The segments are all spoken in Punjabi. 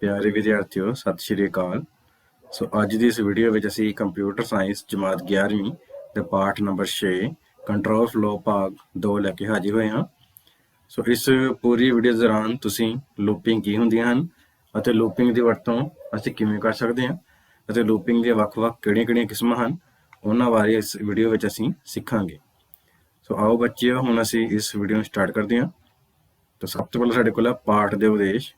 प्यारे विद्यार्थियों सत श्री अकाल। सो अज की इस वीडियो में असी कंप्यूटर साइंस जमात 11वीं के पाठ नंबर 6 कंट्रोल फ्लो भाग 2 लैके हाजिर हुए हाँ। सो इस पूरी वीडियो दौरान तुसी लूपिंग की होंदियां हन अते लूपिंग की वरतों असी किवें कर सकते हैं अते लूपिंग दी वख-वख किहड़ियां-किहड़ियां किस्मां हन उन्हां बारे इस वीडियो में असी सीखांगे। सो आओ बच्चिओ हुण असी इस वीडियो में स्टार्ट करते हैं। तो सब तो पहले साडे कोल है पाठ दे उद्देश।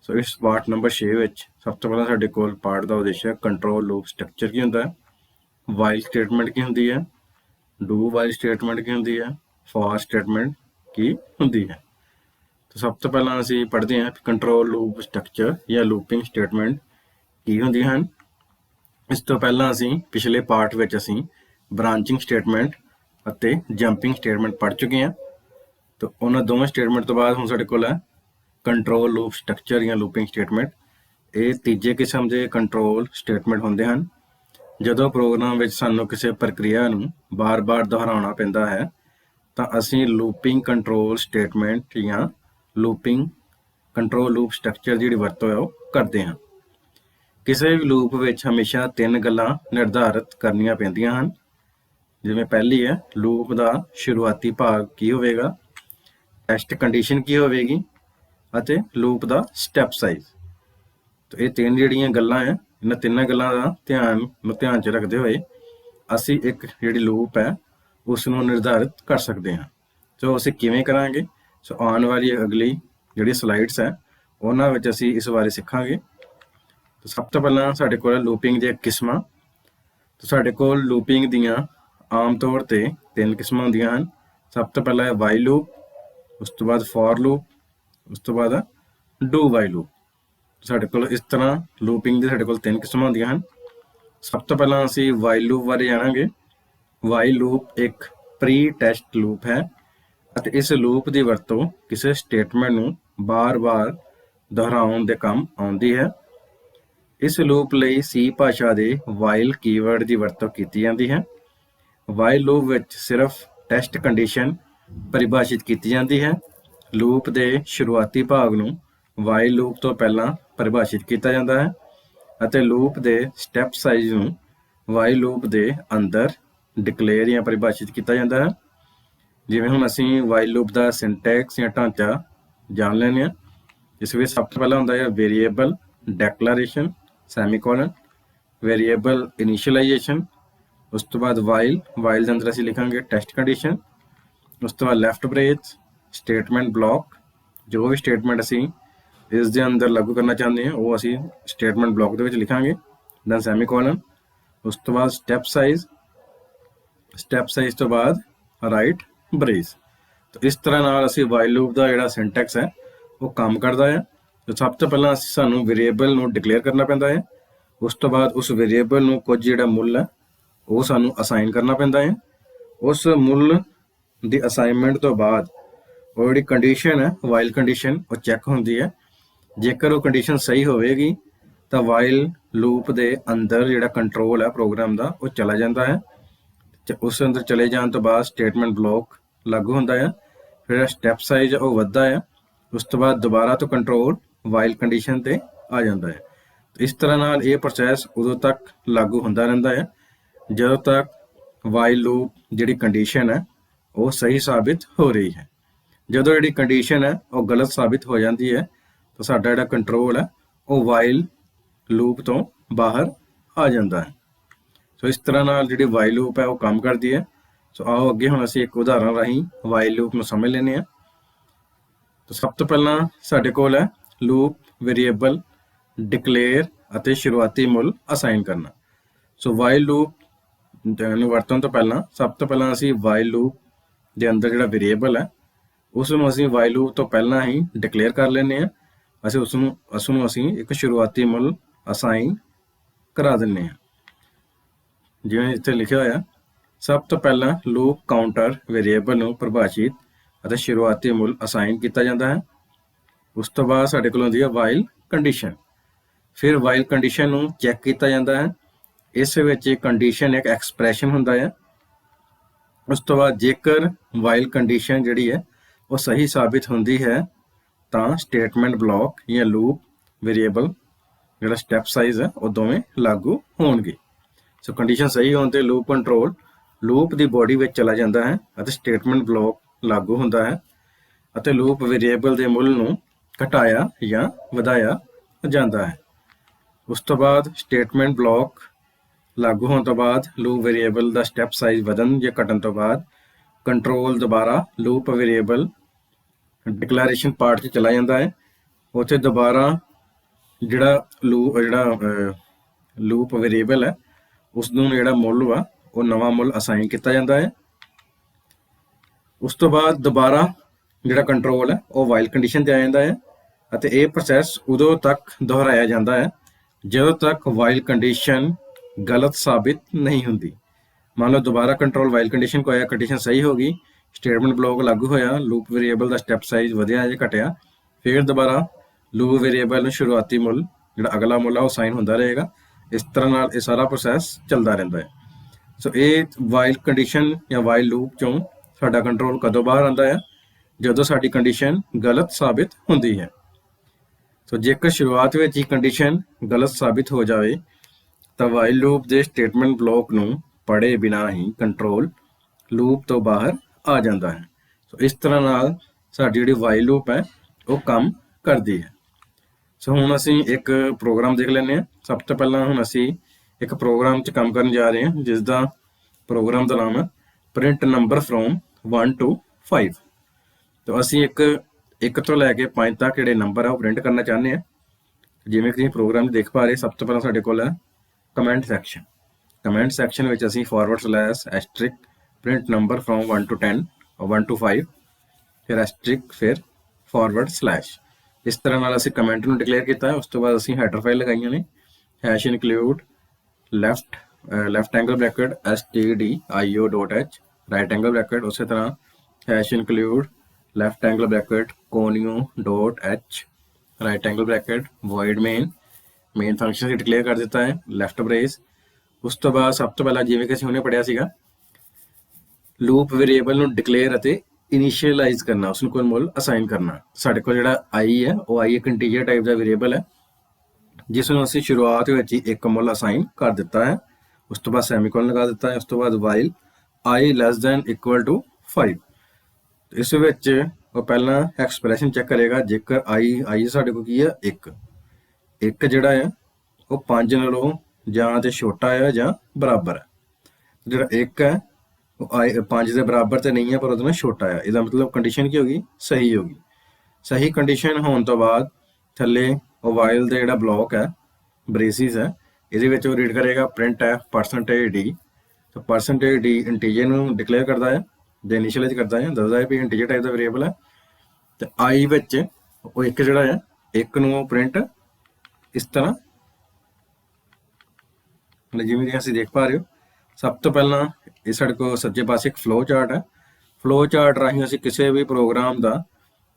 सो इस पाठ नंबर 6 सब तो पहला साडे कोल पाठ का उद्देश्य है कंट्रोल लूप स्ट्रक्चर की होंदा है, वाइल स्टेटमेंट की होंदी है, डू वाइल स्टेटमेंट की होंदी है, फॉर स्टेटमेंट की होंदी है। तो सब तो पहला असी पढ़ते हैं कंट्रोल लूप स्ट्रक्चर या लूपिंग स्टेटमेंट की होंदी हैं। इस तो पहला असी पिछले पाठ में असी ब्रांचिंग स्टेटमेंट अते जंपिंग स्टेटमेंट पढ़ चुके हैं। तो उन्होंने दोवें स्टेटमेंट तो बाद हुण साडे कोल है कंट्रोल लूप स्ट्रक्चर या लूपिंग स्टेटमेंट। ये तीजे किस्म के कंट्रोल स्टेटमेंट होंदे हन। जदों प्रोग्राम विच सानूं किसी प्रक्रिया नूं बार बार दोहराउणा पैंदा है तो असीं लूपिंग कंट्रोल स्टेटमेंट या लूपिंग कंट्रोल लूप स्ट्रक्चर जिहड़ी वरतों है वो करते हैं। किसी भी लूप विच हमेशा 3 गल्लां निर्धारित करनियां पैंदियां हन। जिवें पहली है लूप का शुरुआती भाग की होवेगा, टेस्ट कंडीशन की होवेगी अते लूप का स्टैप साइज। तो ये 3 जिहड़ियां गल्लां है इन्हां 3 गल्लां दा ध्यान च रखते हुए असी एक जिहड़ी लूप है उसनूं निर्धारित कर सकते हैं। तो असी किवें करांगे, सो आने वाली अगली जिहड़ी स्लाइड्स है उन्हां विच असी इस बारे सीखांगे। तो सब तो पहला साडे कोल लूपिंग दी किस्मां। तो साडे कोल लूपिंग दियां आम तौर ते 3 किस्मां होंदियां हन। सब तो पहला है वाइल लूप, उस तो बाद फॉर लूप, उस तो बाद डू वाइल लूप। साडे कोल इस तरह लूपिंग दी साडे कोल 3 किस्मां होंदियां हन। सब तो पहला असी वाइल लूप बारे जाणांगे। वाइल लूप एक प्री टेस्ट लूप है ਅਤੇ इस लूप की वरतों किसी स्टेटमेंट नूं बार-बार दोहराउण दे काम आउंदी है। इस लूप लई सी भाषा के वाइल कीवर्ड की वरतों की जाती है। वाइल लूप विच सिर्फ टेस्ट कंडीशन परिभाषित की जाती है। लूप के शुरुआती भाग नूं वाइल लूप तो पहला परिभाषित किया जाता है अते लूप के स्टैप साइज नूं वाइल लूप के अंदर डिकलेयर या परिभाषित किया जाता है। जिवें हुण असीं वाइल लूप का सिंटैक्स या ढांचा जान लैंदे हां। इस विच सब तो पहला हुंदा है वेरीएबल डैक्लारेशन सैमीकोलन, वेरीएबल इनिशियलाइजेशन, उस तो बाद वाइल के अंदर असीं लिखांगे टेस्ट कंडीशन, उस तो बाद लैफ्ट ब्रेस स्टेटमेंट ब्लॉक, जो भी स्टेटमेंट असीं इस दे अंदर लागू करना चाहते हैं वो असीं स्टेटमेंट ब्लॉक दे विच लिखांगे, दैन सैमीकोलन, उस तो बाद स्टैप साइज तो बाद राइट ब्रेस। तो इस तरह नाल असीं वाइल लूप का जिहड़ा सिंटैक्स है वो काम करता है। तो सब तो पहला सानूं वेरीएबल नूं डिकलेयर करना पैंदा है, उस तो बाद उस वेरीएबल नूं कुछ जिहड़ा मुੱਲ है वो सानूं असाइन करना पैंदा है। उस मुੱਲ दी असाइनमेंट तो बाद वो जिहड़ी कंडीशन है वाइल कंडीशन वो चैक होंदी है। जेकर वो कंडीशन सही होवेगी तो वाइल लूप के अंदर जिहड़ा कंट्रोल है प्रोग्राम का वो चला जाता है। उस अंदर चले जाने तो बाद स्टेटमेंट ब्लॉक लागू होंदा है, फिर स्टैप साइज है वो वधदा है, उस तो बाद दोबारा तो कंट्रोल वाइल कंडीशन ते आ जाता है। तो इस तरह नाल ये प्रोसैस उदों तक लागू होंदा रहिंदा है जदों तक वाइल लूप जिहड़ी कंडीशन है वो सही साबित हो रही है। जदों जिहड़ी कंडीशन है वो गलत साबित हो जाती है तो साडा जिहड़ा कंट्रोल है वो वाइल लूप तो बाहर आ जाता है। सो इस तरह नाल जिहड़ी वाइल लूप है वो काम करती है। सो आओ अगे हुण असीं एक उदाहरण राहीं वाइल लूप नूं समझ लैंदे हां। तो सब तो पहला साडे कोल है लूप वेरीएबल डिकलेयर अते शुरुआती मुੱਲ असाइन करना। सो वाइल लूप नूं वरतण तो पहला सब तो पहला असीं वाइल लूप दे अंदर जिहड़ा वेरीएबल है उसनूं असीं वाइल लूप तो पहला ही डिकलेयर कर लैंदे हां। असीं उसनूं असीं एक शुरुआती मुੱਲ असाइन करा दिंदे हां। जिवें इत्थे लिखिया होया सब तो पहला लूप काउंटर वेरीएबल नूं परिभाषित अते शुरुआती मुੱਲ असाइन किया जाता है। उस तो बाद साडे कोल होंदी है वाइल कंडीशन, फिर वाइल कंडीशन नूं चैक किया जाता है। इस विच कंडीशन एक एक्सप्रैशन हुंदा है। उस तो बाद जेकर वाइल कंडीशन जिहड़ी है वो सही साबित होंदी है तो स्टेटमेंट ब्लॉक या लूप वेरीएबल ਜਿਹੜਾ ਸਟੈਪ ਸਾਈਜ਼ ਹੈ ਉਹ ਦੋਵੇਂ ਲਾਗੂ ਹੋਣਗੇ। ਸੋ ਕੰਡੀਸ਼ਨ ਸਹੀ ਹੋਣ ਤੇ ਲੂਪ ਕੰਟਰੋਲ ਲੂਪ ਦੀ ਬੋਡੀ ਵਿੱਚ ਚਲਾ ਜਾਂਦਾ ਹੈ ਅਤੇ ਸਟੇਟਮੈਂਟ ਬਲੌਕ ਲਾਗੂ ਹੁੰਦਾ ਹੈ ਅਤੇ ਲੂਪ ਵੇਰੀਏਬਲ ਦੇ ਮੁੱਲ ਨੂੰ ਘਟਾਇਆ ਜਾਂ ਵਧਾਇਆ ਜਾਂਦਾ ਹੈ। ਉਸ ਤੋਂ ਬਾਅਦ ਸਟੇਟਮੈਂਟ ਬਲੌਕ ਲਾਗੂ ਹੋਣ ਤੋਂ ਬਾਅਦ ਲੂਪ ਵੇਰੀਏਬਲ ਦਾ ਸਟੈਪ ਸਾਈਜ਼ ਵਧਣ ਜਾਂ ਘਟਣ ਤੋਂ ਬਾਅਦ ਕੰਟਰੋਲ ਦੁਬਾਰਾ ਲੂਪ ਵੇਰੀਏਬਲ ਡਿਕਲੇਰੇਸ਼ਨ ਪਾਰਟ 'ਚ ਚਲਾ ਜਾਂਦਾ ਹੈ। ਉੱਥੇ ਦੁਬਾਰਾ ਜਿਹੜਾ ਲੂਪ ਵੇਰੀਏਬਲ ਹੈ ਉਸ ਨੂੰ ਜਿਹੜਾ ਮੁੱਲ ਵਾ ਉਹ ਨਵਾਂ ਮੁੱਲ ਅਸਾਈਨ ਕੀਤਾ ਜਾਂਦਾ ਹੈ। ਉਸ ਤੋਂ ਬਾਅਦ ਦੁਬਾਰਾ ਜਿਹੜਾ ਕੰਟਰੋਲ ਹੈ ਉਹ ਵਾਈਲ ਕੰਡੀਸ਼ਨ 'ਤੇ ਆ ਜਾਂਦਾ ਹੈ ਅਤੇ ਇਹ ਪ੍ਰੋਸੈਸ ਉਦੋਂ ਤੱਕ ਦੁਹਰਾਇਆ ਜਾਂਦਾ ਹੈ ਜਦੋਂ ਤੱਕ ਵਾਈਲ ਕੰਡੀਸ਼ਨ ਗਲਤ ਸਾਬਿਤ ਨਹੀਂ ਹੁੰਦੀ। ਮੰਨ ਲਓ ਦੁਬਾਰਾ ਕੰਟਰੋਲ ਵਾਈਲ ਕੰਡੀਸ਼ਨ ਕੋ ਆਇਆ, ਕੰਡੀਸ਼ਨ ਸਹੀ ਹੋ ਗਈ, ਸਟੇਟਮੈਂਟ ਬਲੌਕ ਲਾਗੂ ਹੋਇਆ, ਲੂਪ ਵੇਰੀਏਬਲ ਦਾ ਸਟੈਪ ਸਾਈਜ਼ ਵਧਿਆ ਜਾਂ ਘਟਿਆ, ਫਿਰ ਦੁਬਾਰਾ ਲੂਪ ਵੇਰੀਏਬਲ ਨੂੰ ਸ਼ੁਰੂਆਤੀ ਮੁੱਲ ਜਿਹੜਾ ਅਗਲਾ ਮੁੱਲ ਆ ਉਹ ਸਾਈਨ ਹੁੰਦਾ ਰਹੇਗਾ। ਇਸ ਤਰ੍ਹਾਂ ਨਾਲ ਇਹ ਸਾਰਾ ਪ੍ਰੋਸੈਸ ਚੱਲਦਾ ਰਹਿੰਦਾ ਹੈ। ਸੋ ਇਹ ਵਾਈਲ ਕੰਡੀਸ਼ਨ ਜਾਂ ਵਾਈਲ ਲੂਪ ਚੋਂ ਸਾਡਾ ਕੰਟਰੋਲ ਕਦੋਂ ਬਾਹਰ ਆਉਂਦਾ ਹੈ? ਜਦੋਂ ਸਾਡੀ ਕੰਡੀਸ਼ਨ ਗਲਤ ਸਾਬਿਤ ਹੁੰਦੀ ਹੈ। ਸੋ ਜੇਕਰ ਸ਼ੁਰੂਆਤ ਵਿੱਚ ਹੀ ਕੰਡੀਸ਼ਨ ਗਲਤ ਸਾਬਿਤ ਹੋ ਜਾਵੇ ਤਾਂ ਵਾਈਲ ਲੂਪ ਦੇ ਸਟੇਟਮੈਂਟ ਬਲੌਕ ਨੂੰ ਪੜ੍ਹੇ ਬਿਨਾਂ ਹੀ ਕੰਟਰੋਲ ਲੂਪ ਤੋਂ ਬਾਹਰ ਆ ਜਾਂਦਾ ਹੈ। ਸੋ ਇਸ ਤਰ੍ਹਾਂ ਨਾਲ ਸਾਡੀ ਜਿਹੜੀ ਵਾਈਲ ਲੂਪ ਹੈ ਉਹ ਕੰਮ ਕਰਦੀ ਹੈ। ਸੋ ਹੁਣ ਅਸੀਂ ਇੱਕ ਪ੍ਰੋਗਰਾਮ ਦੇਖ ਲੈਂਦੇ ਹਾਂ। ਸਭ ਤੋਂ ਪਹਿਲਾਂ ਹੁਣ ਅਸੀਂ ਇੱਕ ਪ੍ਰੋਗਰਾਮ 'ਚ ਕੰਮ ਕਰਨ ਜਾ ਰਹੇ ਹਾਂ ਜਿਸ ਦਾ ਪ੍ਰੋਗਰਾਮ ਦਾ ਨਾਮ ਹੈ ਪ੍ਰਿੰਟ ਨੰਬਰ ਫਰੋਮ 1 to 5। ਤਾਂ ਅਸੀਂ ਇੱਕ ਤੋਂ ਲੈ ਕੇ 5 ਤੱਕ ਜਿਹੜੇ ਨੰਬਰ ਆ ਉਹ ਪ੍ਰਿੰਟ ਕਰਨਾ ਚਾਹੁੰਦੇ ਹਾਂ। ਜਿਵੇਂ ਕਿ ਤੁਸੀਂ ਪ੍ਰੋਗਰਾਮ ਦੇਖ ਪਾ ਰਹੇ, ਸਭ ਤੋਂ ਪਹਿਲਾਂ ਸਾਡੇ ਕੋਲ ਹੈ ਕਮੈਂਟ ਸੈਕਸ਼ਨ। ਕਮੈਂਟ ਸੈਕਸ਼ਨ ਵਿੱਚ ਅਸੀਂ /* print number from 1 to 10 or 1 to 5 ਫਿਰ * ਫਿਰ // ਇਸ ਤਰ੍ਹਾਂ ਨਾਲ ਅਸੀਂ ਕਮੈਂਟ ਨੂੰ ਡਿਕਲੇਅਰ ਕੀਤਾ ਹੈ। ਉਸ ਤੋਂ ਬਾਅਦ ਅਸੀਂ ਹੈਡਰ ਫਾਈਲ ਲਗਾਈਆਂ ਨੇ #include left angle bracket stdio.h right angle bracket, ਉਸੇ ਤਰ੍ਹਾਂ #include left angle bracket conio.h right angle bracket void main function ਅਸੀਂ ਡਿਕਲੇਅਰ ਕਰ ਦਿੱਤਾ ਹੈ ਲੈਫਟ ਬ੍ਰੇਸ। ਉਸ ਤੋਂ ਬਾਅਦ ਸਭ ਤੋਂ ਪਹਿਲਾਂ ਜਿਵੇਂ ਕਿ ਅਸੀਂ ਹੁਣੇ ਪੜ੍ਹਿਆ ਸੀਗਾ ਲੂਪ ਵੇਰੀਏਬਲ ਨੂੰ ਡਿਕਲੇਅਰ ਅਤੇ ਇਨੀਸ਼ੀਅਲਾਈਜ਼ ਕਰਨਾ, ਉਸ ਨੂੰ ਕੋਈ ਮੁੱਲ ਅਸਾਈਨ ਕਰਨਾ। ਸਾਡੇ ਕੋਲ ਜਿਹੜਾ i ਹੈ ਉਹ i ਇੱਕ ਇੰਟੀਜਰ ਟਾਈਪ ਦਾ ਵੇਰੀਏਬਲ ਹੈ ਜਿਸ ਨੂੰ ਅਸੀਂ ਸ਼ੁਰੂਆਤ ਵਿੱਚ ਹੀ ਇੱਕ ਮੁੱਲ ਅਸਾਈਨ ਕਰ ਦਿੱਤਾ ਹੈ। ਉਸ ਤੋਂ ਬਾਅਦ ਸੈਮੀਕੋਲਨ ਲਗਾ ਦਿੱਤਾ ਹੈ। ਉਸ ਤੋਂ ਬਾਅਦ ਵਾਈਲ i <= 5। ਇਸ ਵਿੱਚ ਉਹ ਪਹਿਲਾਂ ਐਕਸਪ੍ਰੈਸ਼ਨ ਚੈੱਕ ਕਰੇਗਾ ਜੇਕਰ i ਸਾਡੇ ਕੋਲ ਕੀ ਹੈ 1 ਜਿਹੜਾ ਹੈ ਉਹ 5 ਨਾਲੋਂ ਜਾਂ ਤੇ ਛੋਟਾ ਹੈ ਜਾਂ ਬਰਾਬਰ ਹੈ। ਜਿਹੜਾ 1 ਹੈ ਉਹ 5 ਦੇ ਬਰਾਬਰ ਤੇ ਨਹੀਂ ਹੈ ਪਰ ਉਹਦੇ ਨਾਲ ਛੋਟਾ ਹੈ। ਇਹਦਾ ਮਤਲਬ ਕੰਡੀਸ਼ਨ ਕੀ ਹੋਗੀ? ਸਹੀ ਹੋਗੀ। ਸਹੀ ਕੰਡੀਸ਼ਨ ਹੋਣ ਤੋਂ ਬਾਅਦ ਥੱਲੇ ਉਹ ਵਾਈਲ ਦਾ ਜਿਹੜਾ ਬਲੌਕ ਹੈ ਬ੍ਰੇਸਿਸ ਹੈ ਇਹਦੇ ਵਿੱਚ ਉਹ ਰੀਡ ਕਰੇਗਾ ਪ੍ਰਿੰਟ f %d। ਤਾਂ %d ਇੰਟੀਜਰ ਨੂੰ ਡਿਕਲੇਅਰ ਕਰਦਾ ਹੈ ਜਾਂ ਇਨੀਸ਼ੀਅਲਾਈਜ਼ ਕਰਦਾ ਹੈ, ਦੱਸਦਾ ਹੈ ਵੀ ਇੰਟੀਜਰ ਟਾਈਪ ਦਾ ਵੇਰੀਏਬਲ ਹੈ। ਤੇ i ਵਿੱਚ ਉਹ 1 ਜਿਹੜਾ ਹੈ 1 ਨੂੰ ਉਹ ਪ੍ਰਿੰਟ ਇਸ ਤਰ੍ਹਾਂ ਜਿਵੇਂ ਕਿ ਅਸੀਂ ਦੇਖ ਪਾ ਰਹੇ ਹੋ। ਸਭ ਤੋਂ ਪਹਿਲਾਂ ਇਹ ਸਾਡੇ ਕੋਲ ਸੱਜੇ ਪਾਸੇ ਇੱਕ ਫਲੋ ਚਾਰਟ ਹੈ। ਫਲੋ ਚਾਰਟ ਰਾਹੀਂ ਅਸੀਂ ਕਿਸੇ ਵੀ ਪ੍ਰੋਗਰਾਮ ਦਾ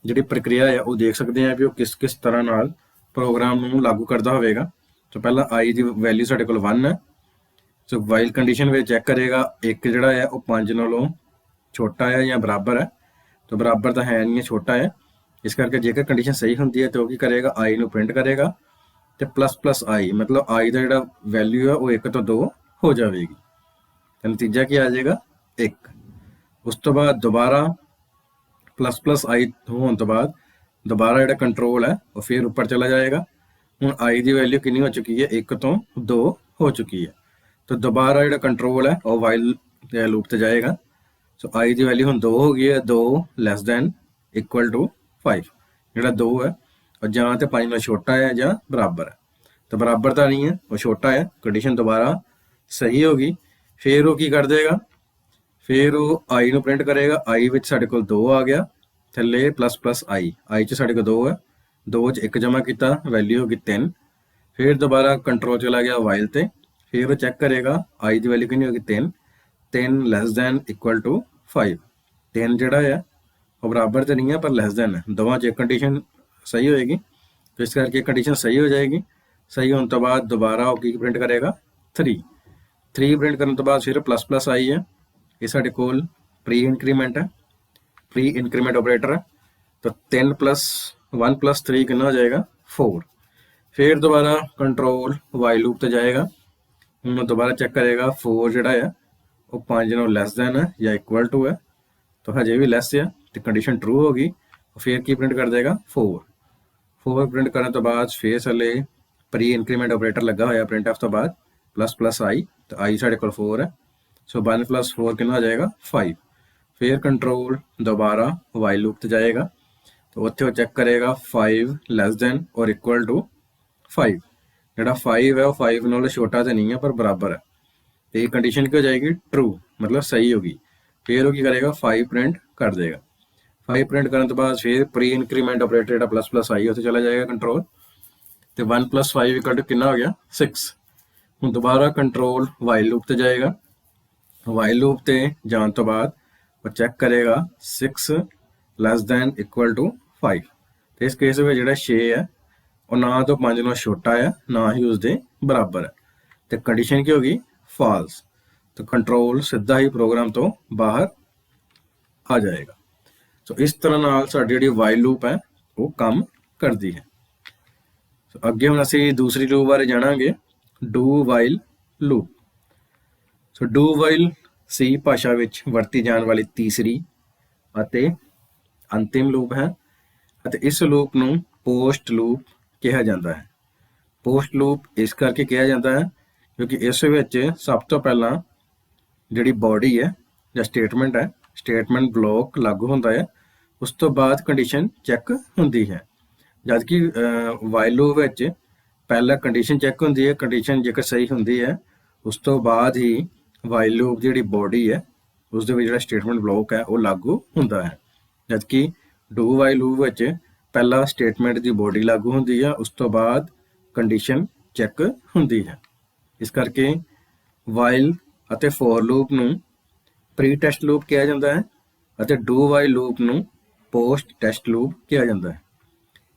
ਜਿਹੜੀ ਪ੍ਰਕਿਰਿਆ ਹੈ ਉਹ ਦੇਖ ਸਕਦੇ ਹਾਂ ਵੀ ਉਹ ਕਿਸ ਤਰ੍ਹਾਂ ਨਾਲ ਪ੍ਰੋਗਰਾਮ ਨੂੰ ਲਾਗੂ ਕਰਦਾ ਹੋਵੇਗਾ। ਸੋ ਪਹਿਲਾਂ i ਦੀ ਵੈਲਿਊ ਸਾਡੇ ਕੋਲ 1 ਹੈ। ਸੋ ਵਾਈਲ ਕੰਡੀਸ਼ਨ ਵਿੱਚ ਚੈੱਕ ਕਰੇਗਾ 1 ਜਿਹੜਾ ਹੈ ਉਹ 5 ਨਾਲੋਂ ਛੋਟਾ ਹੈ ਜਾਂ ਬਰਾਬਰ ਹੈ। ਤਾਂ ਬਰਾਬਰ ਤਾਂ ਹੈ ਨਹੀਂ ਹੈ, ਛੋਟਾ ਹੈ। ਇਸ ਕਰਕੇ ਜੇਕਰ ਕੰਡੀਸ਼ਨ ਸਹੀ ਹੁੰਦੀ ਹੈ ਤਾਂ ਉਹ ਕੀ ਕਰੇਗਾ i ਨੂੰ ਪ੍ਰਿੰਟ ਕਰੇਗਾ ਤੇ ++i ਮਤਲਬ i ਦਾ ਜਿਹੜਾ ਵੈਲਿਊ ਹੈ ਉਹ 1 ਤੋਂ 2 ਹੋ ਜਾਵੇਗੀ। ਤਾਂ ਨਤੀਜਾ ਕੀ ਆ ਜਾਏਗਾ 1। ਉਸ ਤੋਂ ਬਾਅਦ ਦੁਬਾਰਾ ++i ਹੋਣ ਤੋਂ ਬਾਅਦ ਦੁਬਾਰਾ ਜਿਹੜਾ ਕੰਟਰੋਲ ਹੈ ਉਹ ਫਿਰ ਉੱਪਰ ਚਲਾ ਜਾਏਗਾ। ਹੁਣ i ਦੀ ਵੈਲਿਊ ਕਿੰਨੀ ਹੋ ਚੁੱਕੀ ਹੈ? 1 ਤੋਂ 2 ਹੋ ਚੁੱਕੀ ਹੈ। ਤਾਂ ਦੁਬਾਰਾ ਜਿਹੜਾ ਕੰਟਰੋਲ ਹੈ ਉਹ ਵਾਈਲ ਲੂਪ ਤੇ ਜਾਏਗਾ। ਸੋ i ਦੀ ਵੈਲਿਊ ਹੁਣ 2 ਹੋ ਗਈ ਹੈ, 2 <= 5। ਜਿਹੜਾ 2 ਹੈ ਉਹ ਜਾਂ ਤੇ 5 ਨਾਲ ਛੋਟਾ ਹੈ ਜਾਂ ਬਰਾਬਰ ਹੈ। ਤਾਂ ਬਰਾਬਰ ਤਾਂ ਨਹੀਂ ਹੈ, ਉਹ ਛੋਟਾ ਹੈ। ਕੰਡੀਸ਼ਨ ਦੁਬਾਰਾ ਸਹੀ ਹੋ ਗਈ। ਫਿਰ ਉਹ ਕੀ ਕਰ ਦੇਗਾ? ਫਿਰ ਉਹ i ਨੂੰ ਪ੍ਰਿੰਟ ਕਰੇਗਾ। i ਵਿੱਚ ਸਾਡੇ ਕੋਲ 2 ਆ ਗਿਆ, ਥੱਲੇ ++i 'ਚ ਸਾਡੇ ਕੋਲ 2 ਹੈ, 2 'ਚ 1 ਜਮ੍ਹਾਂ ਕੀਤਾ, ਵੈਲਿਊ ਹੋ ਗਈ 3। ਫਿਰ ਦੁਬਾਰਾ ਕੰਟਰੋਲ ਚਲਾ ਗਿਆ ਵਾਈਲ ਤੇ, ਫਿਰ ਉਹ ਚੈੱਕ ਕਰੇਗਾ i ਦੀ ਵੈਲਿਊ ਕਿੰਨੀ ਹੋ ਗਈ 3 <= 5। 3 ਜਿਹੜਾ ਹੈ ਉਹ ਬਰਾਬਰ ਤੇ ਨਹੀਂ ਹੈ ਪਰ ਲੈਸ ਹੈ। ਦੋਵਾਂ 'ਚ ਇੱਕ ਕੰਡੀਸ਼ਨ ਸਹੀ ਹੋਏਗੀ। तो इस करके कंडीशन सही हो जाएगी। सही होने तो बाद दोबारा की प्रिंट करेगा 3 प्रिंट करने तो बाद फिर ++ आई है, ये साढ़े कोल प्री इंक्रीमेंट है, प्री इंक्रीमेंट ऑपरेटर है। तो 10 + 1 + 3 कितना हो जाएगा 4। फिर दोबारा कंट्रोल वाइल लूप ते जाएगा। ਹੁਣ दोबारा चेक करेगा 4 ਜਿਹੜਾ ਆ ਉਹ 5 ਨਾਲੋਂ ਲੈਸ ਦੈਨ ਹੈ ਜਾਂ ਇਕੁਅਲ ਟੂ ਹੈ, ਤਾਂ ਹਜੇ ਵੀ ਲੈਸ ਆ ਤੇ ਕੰਡੀਸ਼ਨ ਟਰੂ ਹੋ ਗਈ। ਫਿਰ ਕੀ ਪ੍ਰਿੰਟ ਕਰ ਦੇਗਾ 4 ਪ੍ਰਿੰਟ ਕਰਨ ਤੋਂ ਬਾਅਦ ਫਿਰ ਥੱਲੇ ਪ੍ਰੀ ਇਨਕਰੀਮੈਂਟ ਆਪਰੇਟਰ ਲੱਗਾ ਹੋਇਆ ਪ੍ਰਿੰਟ ਐਫ ਤੋਂ ਬਾਅਦ ਪਲੱਸ ਆਈ, ਤਾਂ ਆਈ ਸਾਡੇ ਕੋਲ 4 ਹੈ। ਸੋ 1 + 4 ਕਿੰਨਾ ਹੋ ਜਾਏਗਾ 5। फिर कंट्रोल दोबारा वाइल लूप ते जाएगा, तो उत्थे वो चेक करेगा 5 लेस दैन और इक्वल टू 5। ਜਿਹੜਾ 5 है वो 5 नालों छोटा तो नहीं है पर बराबर है, तो ये कंडीशन की हो जाएगी ट्रू, मतलब सही होगी। फिर वो की करेगा 5 प्रिंट कर देगा। 5 प्रिंट करने तो बाद फिर प्री इनक्रीमेंट ऑपरेटर जो प्लस आई उत्थे चला जाएगा कंट्रोल, तो 1 + 5 = कितना हो गया 6। ਹੁਣ दोबारा कंट्रोल वाइल लूप ते जाएगा। वाइल लूप ते जाने तो बाद वो चेक करेगा 6 लेस दैन इक्वल टू 5। तो इस केस में जो 6 है वो ना तो 5 नालों छोटा है ना ही उसके बराबर है, तो कंडीशन की होगी फॉल्स। तो कंट्रोल सीधा ही प्रोग्राम तो बाहर आ जाएगा। तो इस तरह नाल साडी जिहड़ी वाइल लूप है वो काम करती है। तो अगे हुण असीं दूसरी लूप बारे जाणांगे, do while loop. So do while C भाषा विच वरती जाने वाली तीसरी ਅਤੇ अंतिम लूप है, ਅਤੇ इस लूप ਨੂੰ पोस्ट लूप ਕਿਹਾ ਜਾਂਦਾ ਹੈ। पोस्ट लूप इस करके ਕਿਹਾ ਜਾਂਦਾ ਹੈ क्योंकि इस ਵਿੱਚ ਸਭ ਤੋਂ ਪਹਿਲਾਂ ਜਿਹੜੀ ਬੋਡੀ ਹੈ ਜਾਂ ਸਟੇਟਮੈਂਟ ਹੈ, ਸਟੇਟਮੈਂਟ ਬਲੌਕ ਲਾਗੂ ਹੁੰਦਾ ਹੈ, ਉਸ ਤੋਂ ਬਾਅਦ ਕੰਡੀਸ਼ਨ ਚੈੱਕ ਹੁੰਦੀ ਹੈ। ਜਦ ਕਿ ਵਾਈਲ ਲੂਪ ਵਿੱਚ ਪਹਿਲਾਂ ਕੰਡੀਸ਼ਨ ਚੈੱਕ ਹੁੰਦੀ ਹੈ, ਕੰਡੀਸ਼ਨ ਜੇਕਰ ਸਹੀ ਹੁੰਦੀ ਹੈ ਉਸ ਤੋਂ ਬਾਅਦ ਹੀ ਵਾਈਲ ਲੂਪ ਜਿਹੜੀ ਬੋਡੀ ਹੈ ਉਸ ਦੇ ਵਿੱਚ ਜਿਹੜਾ ਸਟੇਟਮੈਂਟ ਬਲੌਕ ਹੈ ਉਹ ਲਾਗੂ ਹੁੰਦਾ ਹੈ। ਜਦਕਿ ਡੂ ਵਾਈਲ ਲੂਪ ਵਿੱਚ ਪਹਿਲਾਂ ਸਟੇਟਮੈਂਟ ਦੀ ਬੋਡੀ ਲਾਗੂ ਹੁੰਦੀ ਹੈ, ਉਸ ਤੋਂ ਬਾਅਦ ਕੰਡੀਸ਼ਨ ਚੈੱਕ ਹੁੰਦੀ ਹੈ। ਇਸ ਕਰਕੇ ਵਾਈਲ ਅਤੇ ਫੋਰ ਲੂਪ ਨੂੰ ਪ੍ਰੀ ਟੈਸਟ ਲੂਪ ਕਿਹਾ ਜਾਂਦਾ ਹੈ ਅਤੇ ਡੂ ਵਾਈਲ ਲੂਪ ਨੂੰ ਪੋਸਟ ਟੈਸਟ ਲੂਪ ਕਿਹਾ ਜਾਂਦਾ ਹੈ।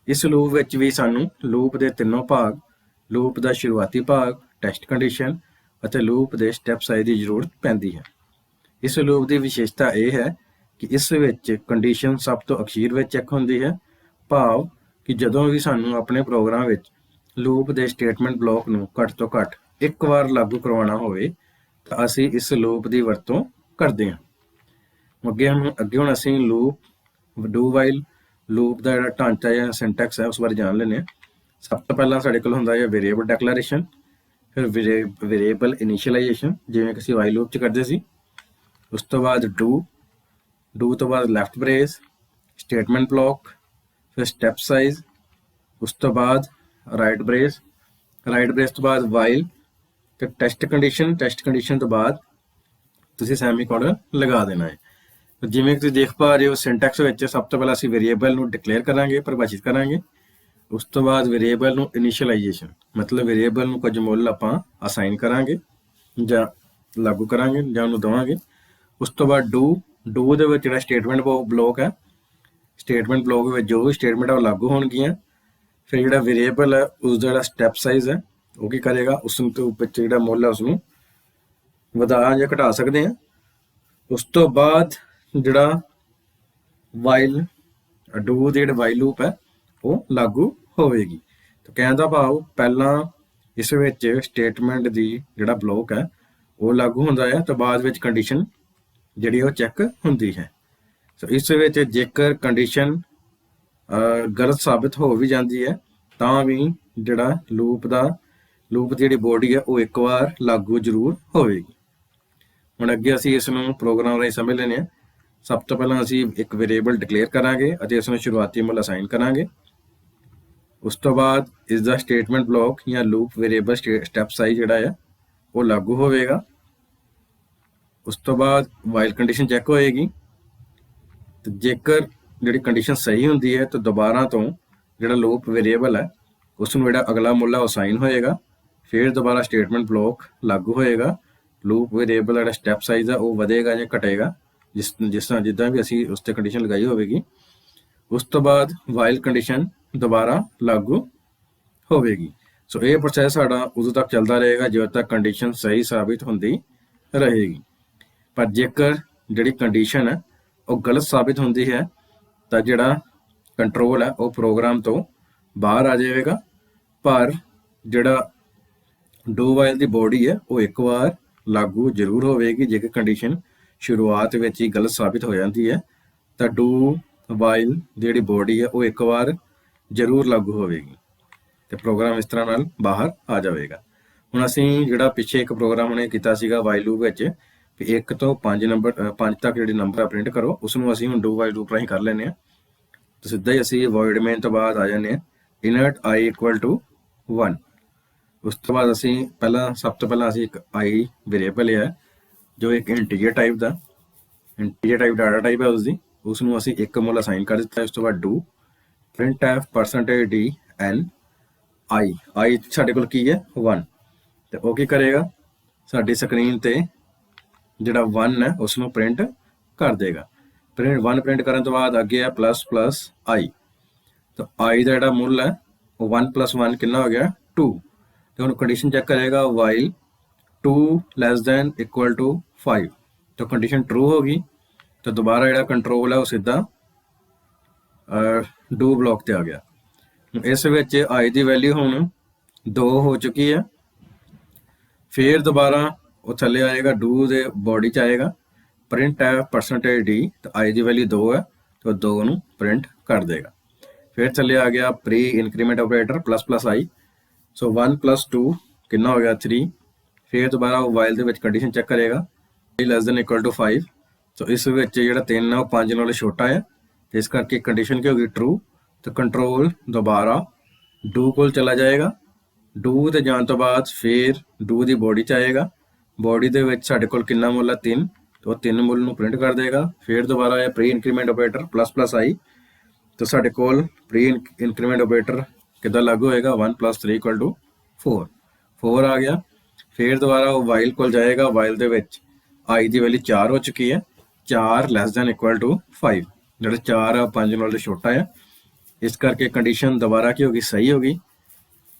ਇਸ ਲੂਪ ਵਿੱਚ ਵੀ ਸਾਨੂੰ ਲੂਪ ਦੇ ਤਿੰਨੋਂ ਭਾਗ, ਲੂਪ ਦਾ ਸ਼ੁਰੂਆਤੀ ਭਾਗ, ਟੈਸਟ ਕੰਡੀਸ਼ਨ ਅਤੇ ਲੂਪ ਦੇ ਸਟੈਪ ਸਾਈਜ਼ ਦੀ ਜ਼ਰੂਰਤ ਪੈਂਦੀ ਹੈ। ਇਸ ਲੂਪ ਦੀ ਵਿਸ਼ੇਸ਼ਤਾ ਇਹ ਹੈ ਕਿ ਇਸ ਵਿੱਚ ਕੰਡੀਸ਼ਨ ਸਭ ਤੋਂ ਅਖੀਰ ਵਿੱਚ ਚੈੱਕ ਹੁੰਦੀ ਹੈ, ਭਾਵ ਕਿ ਜਦੋਂ ਵੀ ਸਾਨੂੰ ਆਪਣੇ ਪ੍ਰੋਗਰਾਮ ਵਿੱਚ ਲੂਪ ਦੇ ਸਟੇਟਮੈਂਟ ਬਲੌਕ ਨੂੰ ਘੱਟ ਤੋਂ ਘੱਟ ਇੱਕ ਵਾਰ ਲਾਗੂ ਕਰਵਾਉਣਾ ਹੋਵੇ ਤਾਂ ਅਸੀਂ ਇਸ ਲੂਪ ਦੀ ਵਰਤੋਂ ਕਰਦੇ ਹਾਂ। ਅੱਗੇ ਹੁਣ ਅਸੀਂ ਲੂਪ ਡੂ ਵਾਈਲ ਲੂਪ ਦਾ ਜਿਹੜਾ ਢਾਂਚਾ ਜਾਂ ਸਿੰਟੈਕਸ ਹੈ ਉਸ ਬਾਰੇ ਜਾਣ ਲੈਂਦੇ ਹਾਂ। ਸਭ ਤੋਂ ਪਹਿਲਾਂ ਸਾਡੇ ਕੋਲ ਹੁੰਦਾ ਹੈ ਵੇਰੀਏਬਲ ਡੈਕਲੇਰੇਸ਼ਨ, ਫਿਰ ਵੇਰੀਏਬਲ ਇਨੀਸ਼ੀਅਲਾਈਜੇਸ਼ਨ ਜਿਵੇਂ ਕਿ ਅਸੀਂ ਵਾਈਲ ਲੂਪ 'ਚ ਕਰਦੇ ਸੀ। ਉਸ ਤੋਂ ਬਾਅਦ ਡੂ ਤੋਂ ਬਾਅਦ ਲੈਫਟ ਬ੍ਰੇਸ, ਸਟੇਟਮੈਂਟ ਬਲੌਕ, ਫਿਰ ਸਟੈਪ ਸਾਈਜ਼, ਉਸ ਤੋਂ ਬਾਅਦ ਰਾਈਟ ਬ੍ਰੇਸ ਤੋਂ ਬਾਅਦ ਵਾਈਲ ਤੇ ਟੈਸਟ ਕੰਡੀਸ਼ਨ ਤੋਂ ਬਾਅਦ ਤੁਸੀਂ ਸੈਮੀਕੋਲਨ ਲਗਾ ਦੇਣਾ ਹੈ। ਜਿਵੇਂ ਕਿ ਤੁਸੀਂ ਦੇਖ ਪਾ ਰਹੇ ਹੋ ਸਿੰਟੈਕਸ ਵਿੱਚ ਸਭ ਤੋਂ ਪਹਿਲਾਂ ਅਸੀਂ ਵੇਰੀਏਬਲ ਨੂੰ ਡਿਕਲੇਅਰ ਕਰਾਂਗੇ, ਪਰਿਭਾਸ਼ਿਤ ਕਰਾਂਗੇ। ਉਸ ਤੋਂ ਬਾਅਦ ਵੇਰੀਏਬਲ ਨੂੰ ਇਨੀਸ਼ੀਅਲਾਈਜੇਸ਼ਨ ਮਤਲਬ ਵੇਰੀਏਬਲ ਨੂੰ ਕੁਝ ਮੁੱਲ ਆਪਾਂ ਅਸਾਈਨ ਕਰਾਂਗੇ ਜਾਂ ਲਾਗੂ ਕਰਾਂਗੇ ਜਾਂ ਉਹਨੂੰ ਦੇਵਾਂਗੇ। ਉਸ ਤੋਂ ਬਾਅਦ ਡੂ ਦੇ ਵਿੱਚ ਜਿਹੜਾ ਸਟੇਟਮੈਂਟ ਬਲੌਕ ਹੈ, ਸਟੇਟਮੈਂਟ ਬਲੌਕ ਵਿੱਚ ਜੋ ਵੀ ਸਟੇਟਮੈਂਟ ਉਹ ਲਾਗੂ ਹੋਣਗੀਆਂ। ਫਿਰ ਜਿਹੜਾ ਵੇਰੀਏਬਲ ਹੈ ਉਸ ਦਾ ਜਿਹੜਾ ਸਟੈਪ ਸਾਈਜ਼ ਹੈ ਉਹ ਕੀ ਕਰੇਗਾ, ਉਸ ਤੋਂ ਵਿੱਚ ਜਿਹੜਾ ਮੁੱਲ ਹੈ ਉਸਨੂੰ ਵਧਾ ਜਾਂ ਘਟਾ ਸਕਦੇ ਹਾਂ। ਉਸ ਤੋਂ ਬਾਅਦ ਜਿਹੜਾ ਵਾਈਲ ਡੂ ਦੀ ਜਿਹੜੀ ਵਾਈਲ ਲੂਪ ਹੈ ਉਹ ਲਾਗੂ ਹੋਵੇਗੀ। ਤਾਂ ਕਹਿਣ ਦਾ ਭਾਵ ਪਹਿਲਾਂ ਇਸ ਵਿੱਚ ਸਟੇਟਮੈਂਟ ਦੀ ਜਿਹੜਾ ਬਲੌਕ ਹੈ ਉਹ ਲਾਗੂ ਹੁੰਦਾ ਹੈ ਤਾਂ ਬਾਅਦ ਵਿੱਚ ਕੰਡੀਸ਼ਨ ਜਿਹੜੀ ਉਹ ਚੈੱਕ ਹੁੰਦੀ ਹੈ। ਸੋ ਇਸ ਵਿੱਚ ਜੇਕਰ ਕੰਡੀਸ਼ਨ ਗਲਤ ਸਾਬਿਤ ਹੋ ਵੀ ਜਾਂਦੀ ਹੈ ਤਾਂ ਵੀ ਜਿਹੜਾ ਲੂਪ ਦੀ ਜਿਹੜੀ ਬੋਡੀ ਹੈ ਉਹ ਇੱਕ ਵਾਰ ਲਾਗੂ ਜ਼ਰੂਰ ਹੋਵੇਗੀ। ਹੁਣ ਅੱਗੇ ਅਸੀਂ ਇਸ ਨੂੰ ਪ੍ਰੋਗਰਾਮ ਰਾਹੀਂ ਸਮਝ ਲੈਂਦੇ ਹਾਂ। ਸਭ ਤੋਂ ਪਹਿਲਾਂ ਅਸੀਂ ਇੱਕ ਵੇਰੀਏਬਲ ਡਿਕਲੇਅਰ ਕਰਾਂਗੇ ਅਤੇ ਇਸ ਨੂੰ ਸ਼ੁਰੂਆਤੀ ਮੁੱਲ ਅਸਾਈਨ ਕਰਾਂਗੇ। ਉਸ ਤੋਂ ਬਾਅਦ ਇਸ ਦਾ ਸਟੇਟਮੈਂਟ ਬਲੌਕ ਜਾਂ ਲੂਪ ਵੇਰੀਏਬਲ ਸਟੈਪ ਸਾਈਜ਼ ਜਿਹੜਾ ਹੈ ਉਹ ਲਾਗੂ ਹੋਵੇਗਾ। ਉਸ ਤੋਂ ਬਾਅਦ ਵਾਈਲ ਕੰਡੀਸ਼ਨ ਚੈੱਕ ਹੋਏਗੀ ਤੇ ਜੇਕਰ ਜਿਹੜੀ ਕੰਡੀਸ਼ਨ ਸਹੀ ਹੁੰਦੀ ਹੈ ਤਾਂ ਦੁਬਾਰਾ ਤੋਂ ਜਿਹੜਾ ਲੂਪ ਵੇਰੀਏਬਲ ਹੈ ਉਸ ਨੂੰ ਜਿਹੜਾ ਅਗਲਾ ਮੁੱਲ ਹੈ ਉਹ ਅਸਾਈਨ ਹੋਏਗਾ। ਫਿਰ ਦੁਬਾਰਾ ਸਟੇਟਮੈਂਟ ਬਲੌਕ ਲਾਗੂ ਹੋਏਗਾ। ਲੂਪ ਵੇਰੀਏਬਲ ਜਿਹੜਾ ਸਟੈਪ ਸਾਈਜ਼ ਹੈ ਉਹ ਵਧੇਗਾ ਜਾਂ ਘਟੇਗਾ ਜਿਸ ਤਰ੍ਹਾਂ ਜਿੱਦਾਂ ਵੀ ਅਸੀਂ ਉਸ 'ਤੇ ਕੰਡੀਸ਼ਨ ਲਗਾਈ ਹੋਵੇਗੀ। ਉਸ ਤੋਂ ਬਾਅਦ ਵਾਈਲ ਕੰਡੀਸ਼ਨ ਦੁਬਾਰਾ ਲਾਗੂ ਹੋਵੇਗੀ। ਸੋ ਇਹ ਪ੍ਰੋਸੈਸ ਸਾਡਾ ਉਦੋਂ ਤੱਕ ਚੱਲਦਾ ਰਹੇਗਾ ਜਦੋਂ ਤੱਕ ਕੰਡੀਸ਼ਨ ਸਹੀ ਸਾਬਿਤ ਹੁੰਦੀ ਰਹੇਗੀ। ਪਰ ਜੇਕਰ ਜਿਹੜੀ ਕੰਡੀਸ਼ਨ ਹੈ ਉਹ ਗਲਤ ਸਾਬਿਤ ਹੁੰਦੀ ਹੈ ਤਾਂ ਜਿਹੜਾ ਕੰਟਰੋਲ ਹੈ ਉਹ ਪ੍ਰੋਗਰਾਮ ਤੋਂ ਬਾਹਰ ਆ ਜਾਵੇਗਾ पर ਜਿਹੜਾ ਡੂ ਵਾਈਲ ਦੀ ਬੋਡੀ ਹੈ ਉਹ ਇੱਕ ਵਾਰ ਲਾਗੂ ਜ਼ਰੂਰ ਹੋਵੇਗੀ। ਜੇਕਰ ਕੰਡੀਸ਼ਨ ਸ਼ੁਰੂਆਤ ਵਿੱਚ ਹੀ ਗਲਤ ਸਾਬਿਤ ਹੋ ਜਾਂਦੀ ਹੈ ਤਾਂ ਡੂ ਵਾਈਲ ਦੀ ਜਿਹੜੀ ਬੋਡੀ ਹੈ ਉਹ ਇੱਕ ਵਾਰ ਜ਼ਰੂਰ ਲਾਗੂ ਹੋਵੇਗੀ ਤੇ ਪ੍ਰੋਗਰਾਮ ਇਸ ਤਰ੍ਹਾਂ ਨਾਲ ਬਾਹਰ ਆ ਜਾਵੇਗਾ। ਹੁਣ ਅਸੀਂ ਜਿਹੜਾ ਪਿੱਛੇ ਇੱਕ ਪ੍ਰੋਗਰਾਮ ਉਹਨੇ ਕੀਤਾ ਸੀਗਾ ਵਾਈਲ ਲੂਪ ਵਿੱਚ ਵੀ 1 ਤੋਂ 5 ਤੱਕ ਜਿਹੜੇ ਨੰਬਰ ਪ੍ਰਿੰਟ ਕਰੋ, ਉਸ ਨੂੰ ਅਸੀਂ ਹੁਣ ਡੂ ਵਾਈਲ ਲੂਪ ਰਾਹੀਂ ਕਰ ਲੈਂਦੇ ਹਾਂ। ਤਾਂ ਸਿੱਧਾ ਹੀ ਅਸੀਂ ਵੋਇਡ ਮੇਨ ਤੋਂ ਬਾਅਦ ਆ ਜਾਂਦੇ ਹਾਂ ਇਨਟ i = 1। ਉਸ ਤੋਂ ਬਾਅਦ ਅਸੀਂ ਸਭ ਤੋਂ ਪਹਿਲਾਂ ਅਸੀਂ ਇੱਕ i ਵੇਰੀਏਬਲ ਹੈ ਜੋ ਇੱਕ ਇੰਟੀਜਰ ਟਾਈਪ ਡਾਟਾ ਟਾਈਪ ਹੈ ਉਸ ਨੂੰ ਅਸੀਂ ਇੱਕ ਮੁੱਲ ਅਸਾਈਨ ਕਰ ਦਿੱਤਾ। ਉਸ ਤੋਂ ਬਾਅਦ do printf %d n i ਸਾਡੇ ਕੋਲ ਕੀ ਹੈ 1 ਤੇ ਉਹ ਕੀ ਕਰੇਗਾ ਸਾਡੀ ਸਕਰੀਨ ਤੇ ਜਿਹੜਾ 1 ਹੈ ਉਸ ਨੂੰ ਪ੍ਰਿੰਟ ਕਰ ਦੇਗਾ। 1 ਪ੍ਰਿੰਟ ਕਰਨ ਤੋਂ ਬਾਅਦ ਅੱਗੇ ਹੈ ++i ਤਾਂ i ਦਾ ਜਿਹੜਾ ਮੁੱਲ ਹੈ ਉਹ 1 + 1 ਕਿੰਨਾ ਹੋ ਗਿਆ 2 ਤੇ ਹੁਣ ਕੰਡੀਸ਼ਨ ਚੈੱਕ ਕਰੇਗਾ while 2 <= 5 ਤਾਂ ਕੰਡੀਸ਼ਨ ਟਰੂ ਹੋ ਗਈ ਤਾਂ ਦੁਬਾਰਾ ਜਿਹੜਾ ਕੰਟਰੋਲ ਹੈ ਉਹ ਸਿੱਧਾ ਡੂ ਬਲੌਕ ਤੇ ਆ ਗਿਆ। ਇਸ ਵਿੱਚ i ਦੀ ਵੈਲਿਊ ਹੁਣ 2 ਹੋ ਚੁੱਕੀ ਹੈ। ਫਿਰ ਦੁਬਾਰਾ ਉਹ ਥੱਲੇ ਆਏਗਾ ਡੂ ਦੇ ਬੋਡੀ ਚ ਆਏਗਾ printf %d ਤਾਂ i ਦੀ ਵੈਲਿਊ 2 ਹੈ ਤਾਂ 2 ਨੂੰ ਪ੍ਰਿੰਟ ਕਰ ਦੇਗਾ। ਫਿਰ ਥੱਲੇ ਆ ਗਿਆ ਪ੍ਰੀ ਇਨਕਰੀਮੈਂਟ ਆਪਰੇਟਰ ++i ਸੋ 1 + 2 ਕਿੰਨਾ ਹੋ ਗਿਆ 3। ਫਿਰ ਦੁਬਾਰਾ ਉਹ ਵਾਈਲ ਦੇ ਵਿੱਚ ਕੰਡੀਸ਼ਨ ਚੈੱਕ ਕਰੇਗਾ <= 5 ਸੋ ਇਸ ਵਿੱਚ ਜਿਹੜਾ 3 ਹੈ ਉਹ 5 ਨਾਲੋਂ ਛੋਟਾ ਹੈ ਤੇ ਇਸ ਕਰਕੇ ਕੰਡੀਸ਼ਨ ਕੀ ਹੋ ਗਈ ਟਰੂ ਤਾਂ ਕੰਟਰੋਲ ਦੁਬਾਰਾ ਡੂ ਕੋਲ ਚਲਾ ਜਾਏਗਾ। ਡੂ ਤੇ ਜਾਣ ਤੋਂ ਬਾਅਦ ਫਿਰ ਡੂ ਦੀ ਬੋਡੀ ਚ ਆਏਗਾ। ਬੋਡੀ ਦੇ ਵਿੱਚ ਸਾਡੇ ਕੋਲ ਕਿੰਨਾ ਮੁੱਲ ਹੈ 3 ਤਾਂ ਉਹ 3 ਮੁੱਲ ਨੂੰ ਪ੍ਰਿੰਟ ਕਰ ਦੇਗਾ। ਫਿਰ ਦੁਬਾਰਾ ਇਹ ਪ੍ਰੀ ਇਨਕਰੀਮੈਂਟ ਆਪਰੇਟਰ ++i ਤਾਂ ਸਾਡੇ ਕੋਲ ਪ੍ਰੀ ਇਨਕਰੀਮੈਂਟ ਆਪਰੇਟਰ ਕਿੱਦਾਂ ਲਾਗੂ ਹੋਏਗਾ 1 + 3 = 4 ਆ ਗਿਆ। ਫਿਰ ਦੁਬਾਰਾ ਉਹ ਵਾਈਲ ਕੋਲ ਜਾਏਗਾ। ਵਾਈਲ ਦੇ ਵਿੱਚ i ਦੀ ਵੈਲਿਊ 4 ਹੋ ਚੁੱਕੀ ਹੈ 4 <= 5 ਜਿਹੜਾ 4 ਹੈ 5 ਨਾਲੋਂ ਛੋਟਾ ਹੈ ਇਸ ਕਰਕੇ ਕੰਡੀਸ਼ਨ ਦੁਬਾਰਾ ਕੀ ਹੋ ਗਈ ਸਹੀ ਹੋ ਗਈ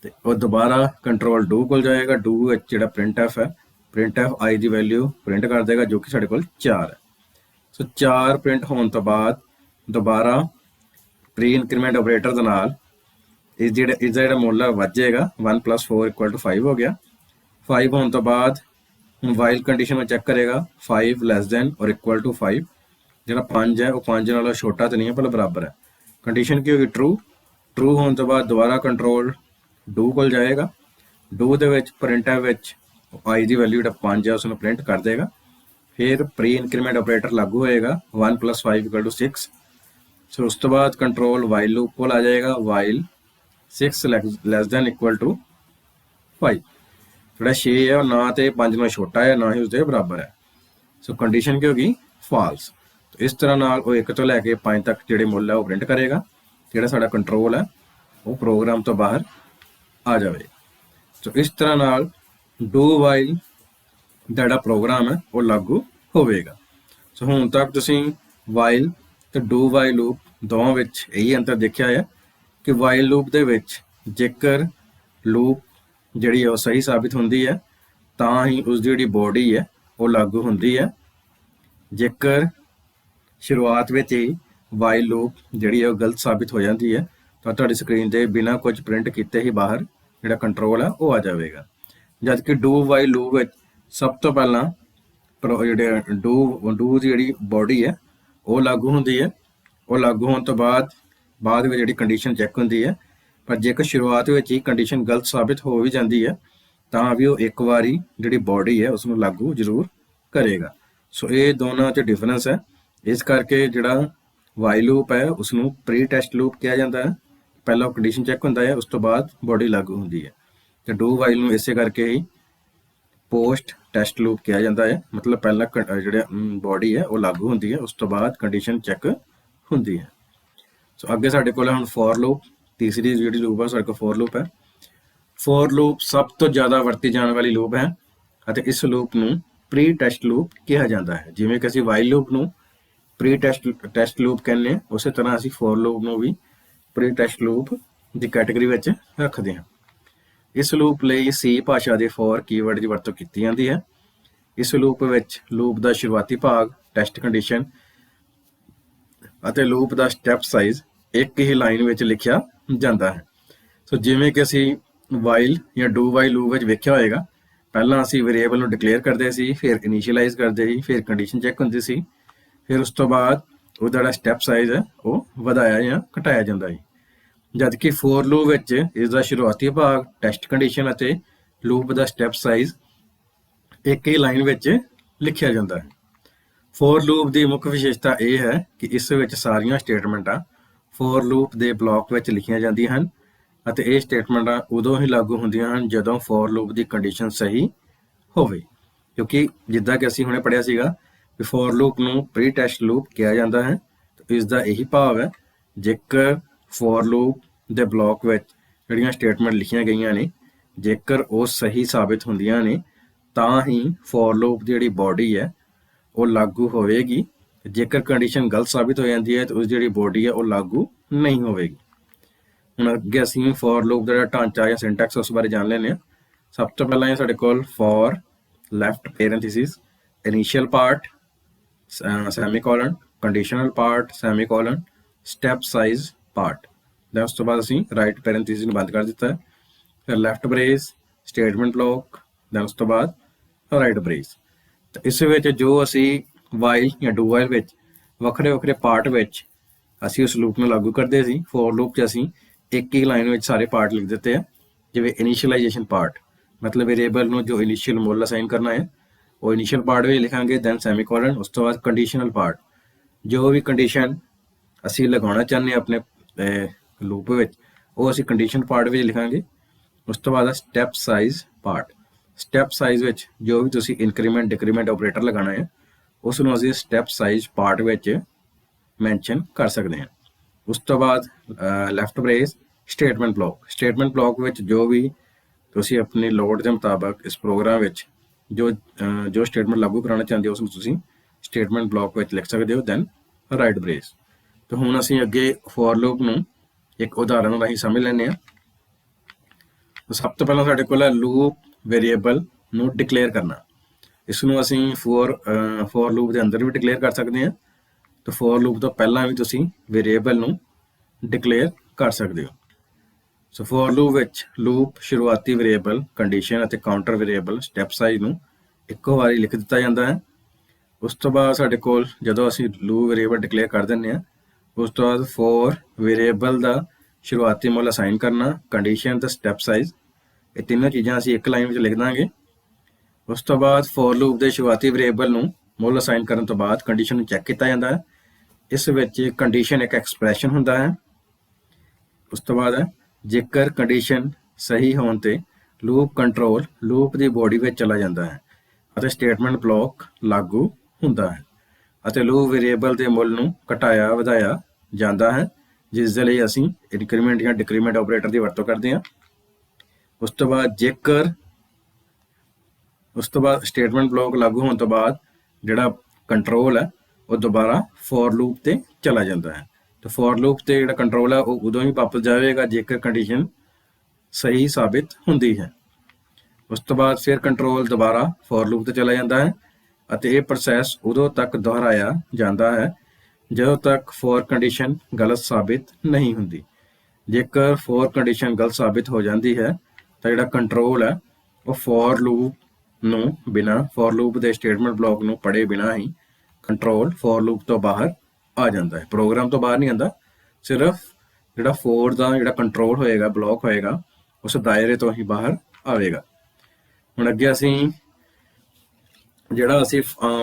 ਤੇ ਉਹ ਦੁਬਾਰਾ ਕੰਟਰੋਲ ਡੂ ਕੋਲ ਜਾਏਗਾ। ਡੂ ਵਿੱਚ ਜਿਹੜਾ printf ਹੈ printf i the value print ਕਰ ਦੇਗਾ ਜੋ ਕਿ ਸਾਡੇ ਕੋਲ 4 ਹੈ। ਸੋ 4 ਪ੍ਰਿੰਟ ਹੋਣ ਤੋਂ ਬਾਅਦ ਦੁਬਾਰਾ ਪ੍ਰੀ ਇਨਕਰੀਮੈਂਟ ਆਪਰੇਟਰ ਦੇ ਨਾਲ ਇਸ ਜਿਹੜਾ ਮੁੱਲ ਹੈ ਵੱਧ ਜਾਏਗਾ 1 + 4 = 5 ਹੋ ਗਿਆ। 5 ਹੋਣ ਤੋਂ ਬਾਅਦ ਹੁਣ ਵਾਈਲ ਕੰਡੀਸ਼ਨ ਵਿੱਚ ਚੈੱਕ ਕਰੇਗਾ 5 <= 5 ਜਿਹੜਾ 5 ਹੈ ਉਹ 5 ਨਾਲੋਂ ਛੋਟਾ ਤਾਂ ਨਹੀਂ ਹੈ ਪਰ ਬਰਾਬਰ ਹੈ। ਕੰਡੀਸ਼ਨ ਕੀ ਹੋਗੀ ਟਰੂ ਹੋਣ ਤੋਂ ਬਾਅਦ ਦੁਬਾਰਾ ਕੰਟਰੋਲ ਡੂ ਕੋਲ ਜਾਏਗਾ। ਡੂ ਦੇ ਵਿੱਚ printf ਵਿੱਚ i ਦੀ ਵੈਲਿਊ ਜਿਹੜਾ 5 ਹੈ ਉਸ ਨੂੰ ਪ੍ਰਿੰਟ ਕਰ ਦੇਗਾ। ਫਿਰ ਪ੍ਰੀ ਇਨਕਰੀਮੈਂਟ ਆਪਰੇਟਰ ਲਾਗੂ ਹੋਏਗਾ 1 + 5 = 6 ਸੋ ਉਸ ਤੋਂ ਬਾਅਦ ਕੰਟਰੋਲ ਵਾਈਲ ਲੂਪ ਕੋਲ ਆ ਜਾਏਗਾ while 6 <= 5 ਜਿਹੜਾ 6 ਹੈ ਉਹ ਨਾ ਤੇ 5 ਨਾਲੋਂ ਛੋਟਾ ਹੈ ਨਾ ਹੀ ਉਸਦੇ ਬਰਾਬਰ ਹੈ। ਸੋ ਕੰਡੀਸ਼ਨ ਕੀ ਹੋ ਗਈ ਫਾਲਸ। ਇਸ ਤਰ੍ਹਾਂ ਨਾਲ ਉਹ 1 ਤੋਂ ਲੈ ਕੇ 5 ਤੱਕ ਜਿਹੜੇ ਮੁੱਲ ਹੈ ਉਹ ਪ੍ਰਿੰਟ ਕਰੇਗਾ। ਜਿਹੜਾ ਸਾਡਾ ਕੰਟਰੋਲ ਹੈ ਉਹ ਪ੍ਰੋਗਰਾਮ ਤੋਂ ਬਾਹਰ ਆ ਜਾਵੇ। ਸੋ ਇਸ ਤਰ੍ਹਾਂ ਨਾਲ ਡੂ ਵਾਈਲ ਦਾ ਜਿਹੜਾ ਪ੍ਰੋਗਰਾਮ ਹੈ ਉਹ ਲਾਗੂ ਹੋਵੇਗਾ। ਸੋ ਹੁਣ ਤੱਕ ਤੁਸੀਂ ਵਾਈਲ ਤੇ ਡੂ ਵਾਈਲ ਲੂਪ ਦੋਵਾਂ ਵਿੱਚ ਇਹੀ ਅੰਤਰ ਦੇਖਿਆ ਹੈ ਕਿ ਵਾਈਲ ਲੂਪ ਦੇ ਵਿੱਚ ਜੇਕਰ ਲੂਪ ਜਿਹੜੀ ਉਹ ਸਹੀ ਸਾਬਿਤ ਹੁੰਦੀ ਹੈ ਤਾਂ ਹੀ ਉਸ ਦੀ ਜਿਹੜੀ ਬੋਡੀ ਹੈ ਉਹ ਲਾਗੂ ਹੁੰਦੀ ਹੈ। ਜੇਕਰ ਸ਼ੁਰੂਆਤ ਵਿੱਚ ਹੀ ਵਾਈਲ ਲੂਪ ਜਿਹੜੀ ਹੈ ਉਹ ਗਲਤ ਸਾਬਿਤ ਹੋ ਜਾਂਦੀ ਹੈ ਤਾਂ ਤੁਹਾਡੀ ਸਕਰੀਨ ਤੇ ਬਿਨਾਂ ਕੁਝ ਪ੍ਰਿੰਟ ਕੀਤੇ ਹੀ ਬਾਹਰ ਜਿਹੜਾ ਕੰਟਰੋਲ ਹੈ ਉਹ ਆ ਜਾਵੇਗਾ। ਜਦ ਕਿ ਡੂ ਵਾਈਲ ਲੂਪ ਵਿੱਚ ਸਭ ਤੋਂ ਪਹਿਲਾਂ ਜਿਹੜੇ ਡੂ ਦੀ ਜਿਹੜੀ ਬੋਡੀ ਹੈ ਉਹ ਲਾਗੂ ਹੁੰਦੀ ਹੈ। ਉਹ ਲਾਗੂ ਹੋਣ ਤੋਂ ਬਾਅਦ ਵਿੱਚ ਜਿਹੜੀ ਕੰਡੀਸ਼ਨ ਚੈੱਕ ਹੁੰਦੀ ਹੈ ਪਰ ਜੇਕਰ ਸ਼ੁਰੂਆਤ ਵਿੱਚ ਹੀ ਕੰਡੀਸ਼ਨ ਗਲਤ ਸਾਬਿਤ ਹੋ ਵੀ ਜਾਂਦੀ ਹੈ ਤਾਂ ਵੀ ਉਹ ਇੱਕ ਵਾਰੀ ਜਿਹੜੀ ਬੋਡੀ ਹੈ ਉਸ ਨੂੰ ਲਾਗੂ ਜ਼ਰੂਰ ਕਰੇਗਾ। ਸੋ ਇਹ ਦੋਨਾਂ 'ਚ ਡਿਫਰੈਂਸ ਹੈ। ਇਸ ਕਰਕੇ ਜਿਹੜਾ ਵਾਈਲ ਲੂਪ ਹੈ ਉਸ ਨੂੰ ਪ੍ਰੀ ਟੈਸਟ ਲੂਪ ਕਿਹਾ ਜਾਂਦਾ ਹੈ। ਪਹਿਲਾਂ ਉਹ ਕੰਡੀਸ਼ਨ ਚੈੱਕ ਹੁੰਦਾ ਹੈ ਉਸ ਤੋਂ ਬਾਅਦ ਬੋਡੀ ਲਾਗੂ ਹੁੰਦੀ ਹੈ ਤੇ ਡੂ ਵਾਈਲ ਨੂੰ ਇਸੇ ਕਰਕੇ ਹੀ ਪੋਸਟ ਟੈਸਟ ਲੂਪ ਕਿਹਾ ਜਾਂਦਾ ਹੈ। ਮਤਲਬ ਪਹਿਲਾਂ ਜਿਹੜਾ ਬੋਡੀ ਹੈ ਉਹ ਲਾਗੂ ਹੁੰਦੀ ਹੈ ਉਸ ਤੋਂ ਬਾਅਦ ਕੰਡੀਸ਼ਨ ਚੈੱਕ ਹੁੰਦੀ ਹੈ। ਸੋ ਅੱਗੇ ਸਾਡੇ ਕੋਲ ਹੁਣ ਫੋਰ ਲੂਪ ਤੀਸਰੀ ਜਿਹੜੀ ਲੂਪ ਹੈ ਸਾਡੇ ਕੋਲ ਫੋਰ ਲੂਪ ਹੈ। ਫੋਰ ਲੂਪ ਸਭ ਤੋਂ ਜ਼ਿਆਦਾ ਵਰਤੀ ਜਾਣ ਵਾਲੀ ਲੂਪ ਹੈ ਅਤੇ ਇਸ ਲੂਪ ਨੂੰ ਪ੍ਰੀ ਟੈਸਟ ਲੂਪ ਕਿਹਾ ਜਾਂਦਾ ਹੈ। ਜਿਵੇਂ ਕਿ ਅਸੀਂ ਵਾਈਲ ਲੂਪ ਨੂੰ ਪ੍ਰੀ ਟੈਸਟ ਲੂਪ ਕਹਿੰਦੇ ਹਾਂ ਉਸੇ ਤਰ੍ਹਾਂ ਅਸੀਂ ਫੋਰ ਲੂਪ ਨੂੰ ਵੀ ਪ੍ਰੀ ਟੈਸਟ ਲੂਪ ਦੀ ਕੈਟੇਗਰੀ ਵਿੱਚ ਰੱਖਦੇ ਹਾਂ। ਇਸ ਲੂਪ ਲਈ C ਭਾਸ਼ਾ ਦੇ ਫੋਰ ਕੀਵਰਡ ਦੀ ਵਰਤੋਂ ਕੀਤੀ ਜਾਂਦੀ ਹੈ। ਇਸ ਲੂਪ ਵਿੱਚ ਲੂਪ ਦਾ ਸ਼ੁਰੂਆਤੀ ਭਾਗ ਟੈਸਟ ਕੰਡੀਸ਼ਨ ਅਤੇ ਲੂਪ ਦਾ ਸਟੈਪ ਸਾਈਜ਼ ਇੱਕ ਹੀ ਲਾਈਨ ਵਿੱਚ ਲਿਖਿਆ ਜਾਂਦਾ ਹੈ। ਸੋ ਜਿਵੇਂ ਕਿ ਅਸੀਂ ਵਾਈਲ ਜਾਂ ਡੂ ਵਾਈਲ ਲੂਪ ਵਿੱਚ ਵੇਖਿਆ ਹੋਏਗਾ। ਪਹਿਲਾਂ ਅਸੀਂ ਵੇਰੀਏਬਲ ਨੂੰ ਡਿਕਲੇਅਰ ਕਰਦੇ ਸੀ, ਫਿਰ ਇਨੀਸ਼ੀਅਲਾਈਜ਼ ਕਰਦੇ ਸੀ, ਫਿਰ ਕੰਡੀਸ਼ਨ ਚੈੱਕ ਹੁੰਦੀ ਸੀ, ਫਿਰ ਉਸ ਤੋਂ ਬਾਅਦ ਉਹਦਾ ਜਿਹੜਾ ਸਟੈਪ ਸਾਈਜ਼ ਹੈ ਉਹ ਵਧਾਇਆ ਜਾਂ ਘਟਾਇਆ ਜਾਂਦਾ ਹੈ। ਜਦ ਕਿ ਫੋਰ ਲੂਪ ਵਿੱਚ ਇਸ ਦਾ ਸ਼ੁਰੂਆਤੀ ਭਾਗ, ਟੈਸਟ ਕੰਡੀਸ਼ਨ ਅਤੇ ਲੂਪ ਦਾ ਸਟੈਪ ਸਾਈਜ਼ ਇੱਕ ਹੀ ਲਾਈਨ ਵਿੱਚ ਲਿਖਿਆ ਜਾਂਦਾ ਹੈ। ਫੋਰ ਲੂਪ ਦੀ ਮੁੱਖ ਵਿਸ਼ੇਸ਼ਤਾ ਇਹ ਹੈ ਕਿ ਇਸ ਵਿੱਚ ਸਾਰੀਆਂ ਸਟੇਟਮੈਂਟਾਂ ਫੋਰ ਲੂਪ ਦੇ ਬਲਾਕ ਵਿੱਚ ਲਿਖੀਆਂ ਜਾਂਦੀਆਂ ਹਨ ਅਤੇ ਇਹ ਸਟੇਟਮੈਂਟਾਂ ਉਦੋਂ ਹੀ ਲਾਗੂ ਹੁੰਦੀਆਂ ਹਨ ਜਦੋਂ ਫੋਰ ਲੂਪ ਦੀ ਕੰਡੀਸ਼ਨ ਸਹੀ ਹੋਵੇ। ਕਿਉਂਕਿ ਜਿੱਦਾਂ ਕਿ ਅਸੀਂ ਹੁਣੇ ਪੜ੍ਹਿਆ ਸੀਗਾ ਕਿ ਫੋਰ ਲੂਪ ਨੂੰ ਪ੍ਰੀ ਟੈਸਟ ਲੂਪ ਕਿਹਾ ਜਾਂਦਾ ਹੈ। ਇਸ ਦਾ ਇਹੀ ਭਾਵ ਹੈ ਜੇਕਰ ਫੋਰ ਲੂਪ ਦੇ ਬਲਾਕ ਵਿੱਚ ਜਿਹੜੀਆਂ ਸਟੇਟਮੈਂਟ ਲਿਖੀਆਂ ਗਈਆਂ ਨੇ ਜੇਕਰ ਉਹ ਸਹੀ ਸਾਬਿਤ ਹੁੰਦੀਆਂ ਨੇ ਤਾਂ ਹੀ ਫੋਰ ਲੂਪ ਦੀ ਜਿਹੜੀ ਬੋਡੀ ਹੈ ਉਹ ਲਾਗੂ ਹੋਵੇਗੀ। ਜੇਕਰ ਕੰਡੀਸ਼ਨ ਗਲਤ ਸਾਬਿਤ ਹੋ ਜਾਂਦੀ ਹੈ ਤਾਂ ਉਸ ਜਿਹੜੀ ਬੋਡੀ ਹੈ ਉਹ ਲਾਗੂ ਨਹੀਂ ਹੋਵੇਗੀ। ਹੁਣ ਅੱਗੇ ਅਸੀਂ ਫੋਰ ਲੂਪ ਦਾ ਜਿਹੜਾ ਢਾਂਚਾ ਜਾਂ ਸਿੰਟੈਕਸ ਉਸ ਬਾਰੇ ਜਾਣ ਲੈਂਦੇ ਹਾਂ। ਸਭ ਤੋਂ ਪਹਿਲਾਂ ਸਾਡੇ ਕੋਲ for left parenthesis initial part semicolon conditional part semicolon step size part. Then ਉਸ ਤੋਂ ਬਾਅਦ ਅਸੀਂ ਰਾਈਟ ਪੈਰੇਂਥੀਸਿਸ ਨੂੰ ਬੰਦ ਕਰ ਦਿੱਤਾ ਹੈ। ਫਿਰ left brace statement block, then ਉਸ ਤੋਂ ਬਾਅਦ ਰਾਈਟ ਬ੍ਰੇਸ। ਤਾਂ ਇਸ ਵਿੱਚ ਜੋ ਅਸੀਂ ਵਾਈਲ ਜਾਂ ਡੂ ਵਾਈਲ ਵਿੱਚ ਵੱਖਰੇ ਵੱਖਰੇ ਪਾਰਟ ਵਿੱਚ ਅਸੀਂ ਉਸ ਲੂਪ ਨੂੰ ਲਾਗੂ ਕਰਦੇ ਸੀ, ਫੋਰ ਲੂਪ 'ਚ ਅਸੀਂ ਇੱਕ ਹੀ ਲਾਈਨ ਵਿੱਚ ਸਾਰੇ ਪਾਰਟ ਲਿਖ ਦਿੱਤੇ ਆ। ਜਿਵੇਂ ਇਨੀਸ਼ੀਅਲਾਈਜੇਸ਼ਨ ਪਾਰਟ ਮਤਲਬ ਵੇਰੀਏਬਲ ਨੂੰ ਜੋ ਇਨੀਸ਼ੀਅਲ ਮੁੱਲ ਅਸਾਈਨ ਕਰਨਾ ਹੈ ਉਹ ਇਨੀਸ਼ੀਅਲ ਪਾਰਟ ਵਿੱਚ ਲਿਖਾਂਗੇ, ਦੈਨ ਸੈਮੀਕੋਲਨ। ਉਸ ਤੋਂ ਬਾਅਦ ਕੰਡੀਸ਼ਨਲ ਪਾਰਟ ਜੋ ਵੀ ਕੰਡੀਸ਼ਨ ਅਸੀਂ ਲਗਾਉਣਾ ਚਾਹੁੰਦੇ ਹਾਂ ਆਪਣੇ ਲੂਪ ਵਿੱਚ ਉਹ ਅਸੀਂ ਕੰਡੀਸ਼ਨ ਪਾਰਟ ਵਿੱਚ ਲਿਖਾਂਗੇ। ਉਸ ਤੋਂ ਬਾਅਦ step size part, step size ਵਿੱਚ ਜੋ ਵੀ ਤੁਸੀਂ ਇਨਕਰੀਮੈਂਟ ਡਿਕਰੀਮੈਂਟ ਆਪਰੇਟਰ ਲਗਾਉਣਾ ਹੈ ਉਸ ਨੂੰ ਅਸੀਂ ਸਟੈਪ ਸਾਈਜ਼ ਪਾਰਟ ਵਿੱਚ ਮੈਂਸ਼ਨ ਕਰ ਸਕਦੇ ਹਾਂ। ਉਸ ਤੋਂ ਬਾਅਦ left brace statement block, statement block ਵਿੱਚ ਜੋ ਵੀ ਤੁਸੀਂ ਆਪਣੀ ਲੋੜ ਦੇ ਮੁਤਾਬਕ ਇਸ ਪ੍ਰੋਗਰਾਮ ਵਿੱਚ ਜੋ ਸਟੇਟਮੈਂਟ ਲਾਗੂ ਕਰਾਉਣਾ ਚਾਹੁੰਦੇ ਹੋ ਉਸ ਨੂੰ ਤੁਸੀਂ ਸਟੇਟਮੈਂਟ ਬਲੌਕ ਵਿੱਚ ਲਿਖ ਸਕਦੇ ਹੋ। Then right brace. ਤਾਂ ਹੁਣ ਅਸੀਂ ਅੱਗੇ ਫੋਰ ਲੂਪ ਨੂੰ ਇੱਕ ਉਦਾਹਰਨ ਰਾਹੀਂ ਸਮਝ ਲੈਂਦੇ ਹਾਂ। ਸਭ ਤੋਂ ਪਹਿਲਾਂ ਸਾਡੇ ਕੋਲ ਹੈ ਲੂਪ ਵੇਰੀਏਬਲ ਨੂੰ ਡਿਕਲੇਅਰ ਕਰਨਾ। ਇਸ ਨੂੰ ਅਸੀਂ ਫੋਰ ਲੂਪ ਦੇ ਅੰਦਰ ਵੀ ਡਿਕਲੇਅਰ ਕਰ ਸਕਦੇ ਹਾਂ ਤੇ ਫੋਰ ਲੂਪ ਤੋਂ ਪਹਿਲਾਂ ਵੀ ਤੁਸੀਂ ਵੇਰੀਏਬਲ ਨੂੰ ਡਿਕਲੇਅਰ ਕਰ ਸਕਦੇ ਹੋ। ਸੋ ਫੋਰ ਲੂਪ ਵਿੱਚ ਲੂਪ ਸ਼ੁਰੂਆਤੀ ਵੇਰੀਏਬਲ ਕੰਡੀਸ਼ਨ ਅਤੇ ਕਾਊਂਟਰ ਵੇਰੀਏਬਲ ਸਟੈਪ ਸਾਈਜ਼ ਨੂੰ ਇੱਕੋ ਵਾਰੀ ਲਿਖ ਦਿੱਤਾ ਜਾਂਦਾ ਹੈ। ਉਸ ਤੋਂ ਬਾਅਦ ਸਾਡੇ ਕੋਲ ਜਦੋਂ ਅਸੀਂ ਲੂਪ ਵੇਰੀਏਬਲ ਡਿਕਲੇਅਰ ਕਰ ਦਿੰਦੇ ਹਾਂ ਉਸ ਤੋਂ ਬਾਅਦ ਫੋਰ ਵੇਰੀਏਬਲ ਦਾ ਸ਼ੁਰੂਆਤੀ ਮੁੱਲ ਅਸਾਈਨ ਕਰਨਾ, ਕੰਡੀਸ਼ਨ ਤੇ ਸਟੈਪ ਸਾਈਜ਼, ਇਹ ਤਿੰਨੋਂ ਚੀਜ਼ਾਂ ਅਸੀਂ ਇੱਕ ਲਾਈਨ ਵਿੱਚ ਲਿਖ ਦਾਂਗੇ। ਉਸ ਤੋਂ ਬਾਅਦ ਫੋਰ ਲੂਪ ਦੇ ਸ਼ੁਰੂਆਤੀ ਵੇਰੀਏਬਲ ਨੂੰ ਮੁੱਲ ਅਸਾਈਨ ਕਰਨ ਤੋਂ ਬਾਅਦ ਕੰਡੀਸ਼ਨ ਨੂੰ ਚੈੱਕ ਕੀਤਾ ਜਾਂਦਾ ਹੈ। ਇਸ ਵਿੱਚ ਕੰਡੀਸ਼ਨ ਇੱਕ ਐਕਸਪ੍ਰੈਸ਼ਨ ਹੁੰਦਾ ਹੈ। ਉਸ ਤੋਂ ਬਾਅਦ ਜੇਕਰ ਕੰਡੀਸ਼ਨ ਸਹੀ ਹੋਣ ਤੇ ਲੂਪ ਕੰਟਰੋਲ ਲੂਪ ਦੀ ਬੋਡੀ ਵਿੱਚ ਚਲਾ ਜਾਂਦਾ ਹੈ ਅਤੇ ਸਟੇਟਮੈਂਟ ਬਲੌਕ ਲਾਗੂ ਹੁੰਦਾ ਹੈ ਅਤੇ ਲੂਪ ਵੇਰੀਏਬਲ ਦੇ ਮੁੱਲ ਨੂੰ ਘਟਾਇਆ ਵਧਾਇਆ ਜਾਂਦਾ ਹੈ, ਜਿਸ ਦੇ ਲਈ ਅਸੀਂ ਇਨਕਰੀਮੈਂਟ ਜਾਂ ਡਿਕਰੀਮੈਂਟ ਆਪਰੇਟਰ ਦੀ ਵਰਤੋਂ ਕਰਦੇ ਹਾਂ। ਉਸ ਤੋਂ ਬਾਅਦ ਸਟੇਟਮੈਂਟ ਬਲੌਕ ਲਾਗੂ ਹੋਣ ਤੋਂ ਬਾਅਦ ਜਿਹੜਾ ਕੰਟਰੋਲ ਹੈ ਉਹ ਦੁਬਾਰਾ ਫੋਰ ਲੂਪ ਤੇ ਚਲਾ ਜਾਂਦਾ ਹੈ। ਤੇ ਫੋਰ ਲੂਪ ਤੇ ਜਿਹੜਾ ਕੰਟਰੋਲ ਹੈ ਉਹ ਉਦੋਂ ਹੀ ਵਾਪਸ ਜਾਵੇਗਾ ਜੇਕਰ ਕੰਡੀਸ਼ਨ ਸਹੀ ਸਾਬਿਤ ਹੁੰਦੀ ਹੈ। ਉਸ ਤੋਂ ਬਾਅਦ ਫਿਰ ਕੰਟਰੋਲ ਦੁਬਾਰਾ ਫੋਰ ਲੂਪ ਤੇ ਚਲਾ ਜਾਂਦਾ ਹੈ ਅਤੇ ਇਹ ਪ੍ਰੋਸੈਸ ਉਦੋਂ ਤੱਕ ਦੁਹਰਾਇਆ ਜਾਂਦਾ ਹੈ ਜਦੋਂ ਤੱਕ ਫੋਰ ਕੰਡੀਸ਼ਨ ਗਲਤ ਸਾਬਿਤ ਨਹੀਂ ਹੁੰਦੀ। ਜੇਕਰ ਫੋਰ ਕੰਡੀਸ਼ਨ ਗਲਤ ਸਾਬਿਤ ਹੋ ਜਾਂਦੀ ਹੈ ਤਾਂ ਜਿਹੜਾ ਕੰਟਰੋਲ ਹੈ ਉਹ ਫੋਰ ਲੂਪ ਨੂੰ ਬਿਨਾਂ ਫੋਰ ਲੂਪ ਦੇ ਸਟੇਟਮੈਂਟ ਬਲੌਕ ਨੂੰ ਪੜ੍ਹੇ ਬਿਨਾਂ ਹੀ ਕੰਟਰੋਲ ਫੋਰ ਲੂਪ ਤੋਂ ਬਾਹਰ ਆ ਜਾਂਦਾ ਹੈ, ਪ੍ਰੋਗਰਾਮ ਤੋਂ ਬਾਹਰ ਨਹੀਂ ਆਉਂਦਾ। ਸਿਰਫ ਜਿਹੜਾ ਫੋਰ ਦਾ ਜਿਹੜਾ ਕੰਟਰੋਲ ਹੋਏਗਾ ਬਲੌਕ ਹੋਏਗਾ ਉਸ ਦਾਇਰੇ ਤੋਂ ਹੀ ਬਾਹਰ ਆਵੇਗਾ। ਹੁਣ ਅੱਗੇ ਅਸੀਂ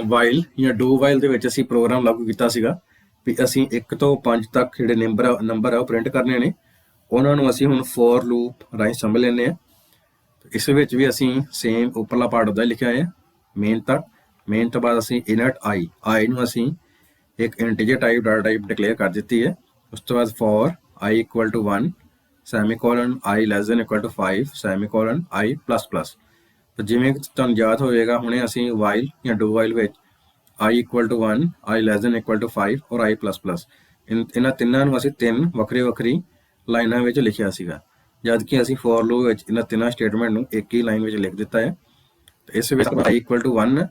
ਵਾਈਲ ਜਾਂ ਡੂ ਵਾਈਲ ਦੇ ਵਿੱਚ ਅਸੀਂ ਪ੍ਰੋਗਰਾਮ ਲਾਗੂ ਕੀਤਾ ਸੀਗਾ ਵੀ ਅਸੀਂ 1 ਤੋਂ 5 ਤੱਕ ਜਿਹੜੇ ਨੰਬਰ ਆ ਉਹ ਪ੍ਰਿੰਟ ਕਰਨੇ ਨੇ, ਉਹਨਾਂ ਨੂੰ ਅਸੀਂ ਹੁਣ ਫੋਰ ਲੂਪ ਰਾਹੀਂ ਸਮਝ ਲੈਂਦੇ ਹਾਂ। ਇਸ ਵਿੱਚ ਵੀ ਅਸੀਂ ਸੇਮ ਉੱਪਰਲਾ ਪਾਰਟ ਉਹਦਾ ਲਿਖਿਆ ਹੈ ਮੇਨ ਤੱਕ। ਮੇਨ ਤੋਂ ਬਾਅਦ ਅਸੀਂ ਇਨਟ ਆਈ ਨੂੰ ਅਸੀਂ ਇੱਕ integer type data type declare ਕਰ ਦਿੱਤੀ ਹੈ। ਉਸ ਤੋਂ ਬਾਅਦ for i = 1 semicolon i <= 5 semicolon i++। ਤਾਂ ਜਿਵੇਂ ਕਿ ਤੁਹਾਨੂੰ ਯਾਦ ਹੋਵੇਗਾ ਹੁਣੇ ਅਸੀਂ ਵਾਈਲ ਜਾਂ ਡੂ ਵਾਈਲ ਵਿੱਚ i = 1 i <= 5 ਔਰ i++ ਇਹਨਾਂ ਤਿੰਨਾਂ ਨੂੰ ਅਸੀਂ ਤਿੰਨ ਵੱਖਰੀ ਲਾਈਨਾਂ ਵਿੱਚ ਲਿਖਿਆ ਸੀਗਾ, ਜਦ ਕਿ ਅਸੀਂ ਫੋਰ ਲੂਪ ਵਿੱਚ ਇਹਨਾਂ ਤਿੰਨਾਂ ਸਟੇਟਮੈਂਟ ਨੂੰ ਇੱਕ ਹੀ ਲਾਈਨ ਵਿੱਚ ਲਿਖ ਦਿੱਤਾ ਹੈ। ਤੇ ਇਸ ਵਿੱਚ i = 1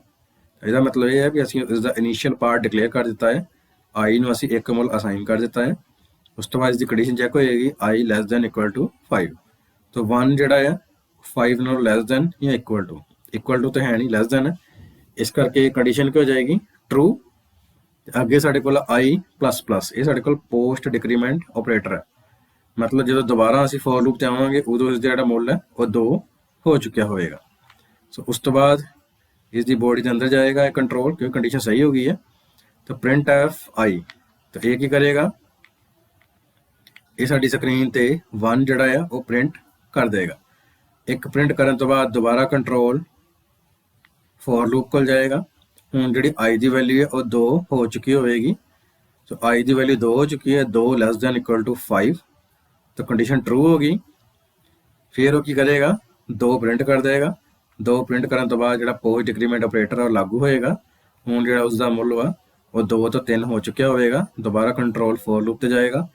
ਇਹਦਾ ਮਤਲਬ ਇਹ ਹੈ ਕਿ ਅਸੀਂ ਇਸਦਾ ਇਨੀਸ਼ੀਅਲ ਪਾਰਟ ਡਿਕਲੇਅਰ ਕਰ ਦਿੱਤਾ ਹੈ, i ਨੂੰ ਅਸੀਂ ਇੱਕ ਮੁੱਲ ਅਸਾਈਨ ਕਰ ਦਿੱਤਾ ਹੈ। ਉਸ ਤੋਂ ਬਾਅਦ ਇਸਦੀ ਕੰਡੀਸ਼ਨ ਚੈੱਕ ਹੋਏਗੀ i <= 5। तो 1 ਜਿਹੜਾ ਹੈ 5 ਨਾਲੋਂ ਲੈਸ ਦੈਨ ਜਾਂ ਇਕੁਅਲ ਟੂ ਤਾਂ ਹੈ ਨਹੀਂ, ਲੈਸ ਦੈਨ ਹੈ, ਇਸ ਕਰਕੇ ਕੰਡੀਸ਼ਨ ਕੀ ਹੋ ਜਾਏਗੀ, ਟਰੂ। ਅੱਗੇ ਸਾਡੇ ਕੋਲ ਆਈ ਪਲੱਸ ਪਲੱਸ, ਇਹ ਸਾਡੇ ਕੋਲ ਪੋਸਟ ਡਿਕਰੀਮੈਂਟ ਆਪਰੇਟਰ ਹੈ, ਮਤਲਬ ਜਦੋਂ ਦੁਬਾਰਾ ਅਸੀਂ ਫੋਰ ਲੂਪ ਤੇ ਆਵਾਂਗੇ ਉਦੋਂ ਇਸ ਦਾ ਜਿਹੜਾ ਮੁੱਲ ਹੈ ਉਹ 2 ਹੋ ਚੁੱਕਿਆ ਹੋਵੇਗਾ। ਸੋ ਉਸ ਤੋਂ ਬਾਅਦ ਇਸ ਦੀ ਬੋਡੀ ਦੇ ਅੰਦਰ ਜਾਏਗਾ ਇਹ ਕੰਟਰੋਲ, ਕਿਉਂਕਿ ਕੰਡੀਸ਼ਨ ਸਹੀ ਹੋ ਗਈ ਹੈ। ਤਾਂ ਪ੍ਰਿੰਟ ਐਫ ਆਈ, ਤਾਂ ਇਹ ਕੀ ਕਰੇਗਾ, ਇਹ ਸਾਡੀ ਸਕਰੀਨ ਤੇ 1 ਜਿਹੜਾ ਆ ਉਹ ਪ੍ਰਿੰਟ ਕਰ ਦੇਗਾ। ਇੱਕ ਪ੍ਰਿੰਟ ਕਰਨ ਤੋਂ ਬਾਅਦ ਦੁਬਾਰਾ ਕੰਟਰੋਲ ਫੋਰ ਲੂਪ ਕੋਲ ਜਾਏਗਾ। ਹੁਣ ਜਿਹੜੀ ਆਈ ਦੀ ਵੈਲਿਊ ਹੈ ਉਹ 2 ਹੋ ਚੁੱਕੀ ਹੋਵੇਗੀ। ਸੋ ਆਈ ਦੀ ਵੈਲਿਊ 2 ਹੋ ਚੁੱਕੀ ਹੈ, 2 ਲੈਸ ਦੈਨ ਇਕੁਅਲ ਟੂ 5, ਤਾਂ ਕੰਡੀਸ਼ਨ ਟਰੂ ਹੋ ਗਈ। ਫਿਰ ਉਹ ਕੀ ਕਰੇਗਾ, 2 ਪ੍ਰਿੰਟ ਕਰ ਦੇਗਾ। 2 ਪ੍ਰਿੰਟ ਕਰਨ ਤੋਂ ਬਾਅਦ ਜਿਹੜਾ ਪੋਸਟ ਡਿਕਰੀਮੈਂਟ ਆਪਰੇਟਰ ਉਹ ਲਾਗੂ ਹੋਏਗਾ। ਹੁਣ ਜਿਹੜਾ ਉਸਦਾ ਮੁੱਲ ਵਾ ਉਹ 2 ਤੋਂ 3 ਹੋ ਚੁੱਕਿਆ ਹੋਵੇਗਾ। ਦੁਬਾਰਾ ਕੰਟਰੋਲ ਫੋਰ ਲੂਪ ਤੇ ਜਾਏਗਾ।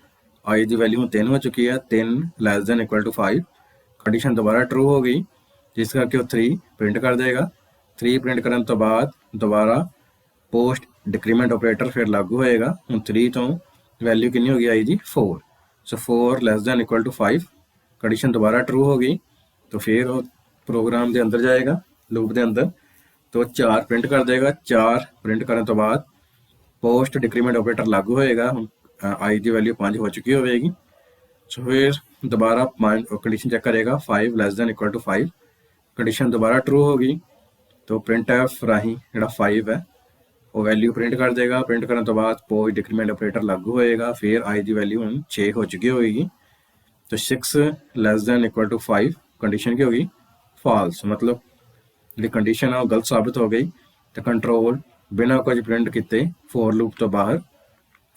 ਆਈ ਦੀ ਵੈਲਿਊ 3 ਹੋ ਚੁੱਕੀ ਹੈ, 3 less than equal to 5, condition ਦੁਬਾਰਾ ਟਰੂ ਹੋ ਗਈ, ਜਿਸ ਕਰਕੇ ਉਹ 3 ਪ੍ਰਿੰਟ ਕਰ ਦੇਗਾ। 3 ਪ੍ਰਿੰਟ ਕਰਨ ਤੋਂ ਬਾਅਦ ਦੁਬਾਰਾ ਪੋਸਟ ਡਿਕਰੀਮੈਂਟ ਆਪਰੇਟਰ ਫਿਰ ਲਾਗੂ ਹੋਏਗਾ। ਹੁਣ 3 ਤੋਂ ਵੈਲਿਊ ਕਿੰਨੀ ਹੋ ਗਈ ਆਈ ਦੀ, 4। So 4 less than equal to 5, condition ਦੁਬਾਰਾ ਟਰੂ ਹੋ ਗਈ। तो फिर वो प्रोग्राम के अंदर जाएगा, लूप के अंदर, तो 4 प्रिंट कर देगा। 4 प्रिंट करने तो बाद पोस्ट डिक्रीमेंट ऑपरेटर लागू होएगा। आई की वैल्यू 5 हो चुकी होगी। सो फिर दोबारा कंडीशन चेक करेगा, 5 less than equal to 5, condition दोबारा ट्रू होगी। तो प्रिंट एफ राही जो 5 है वो वैल्यू प्रिंट कर देगा। प्रिंट करने तो बाद पोस्ट डिक्रीमेंट ऑपरेटर लागू होएगा। फिर आई की वैल्यू 6 हो चुकी होगी। तो 6 less than equal to 5, condition की होगी फॉल्स, मतलब जी कंडीशन है वो गलत साबित हो गई। तो कंट्रोल बिना कुछ प्रिंट किए फोर लूप तो बाहर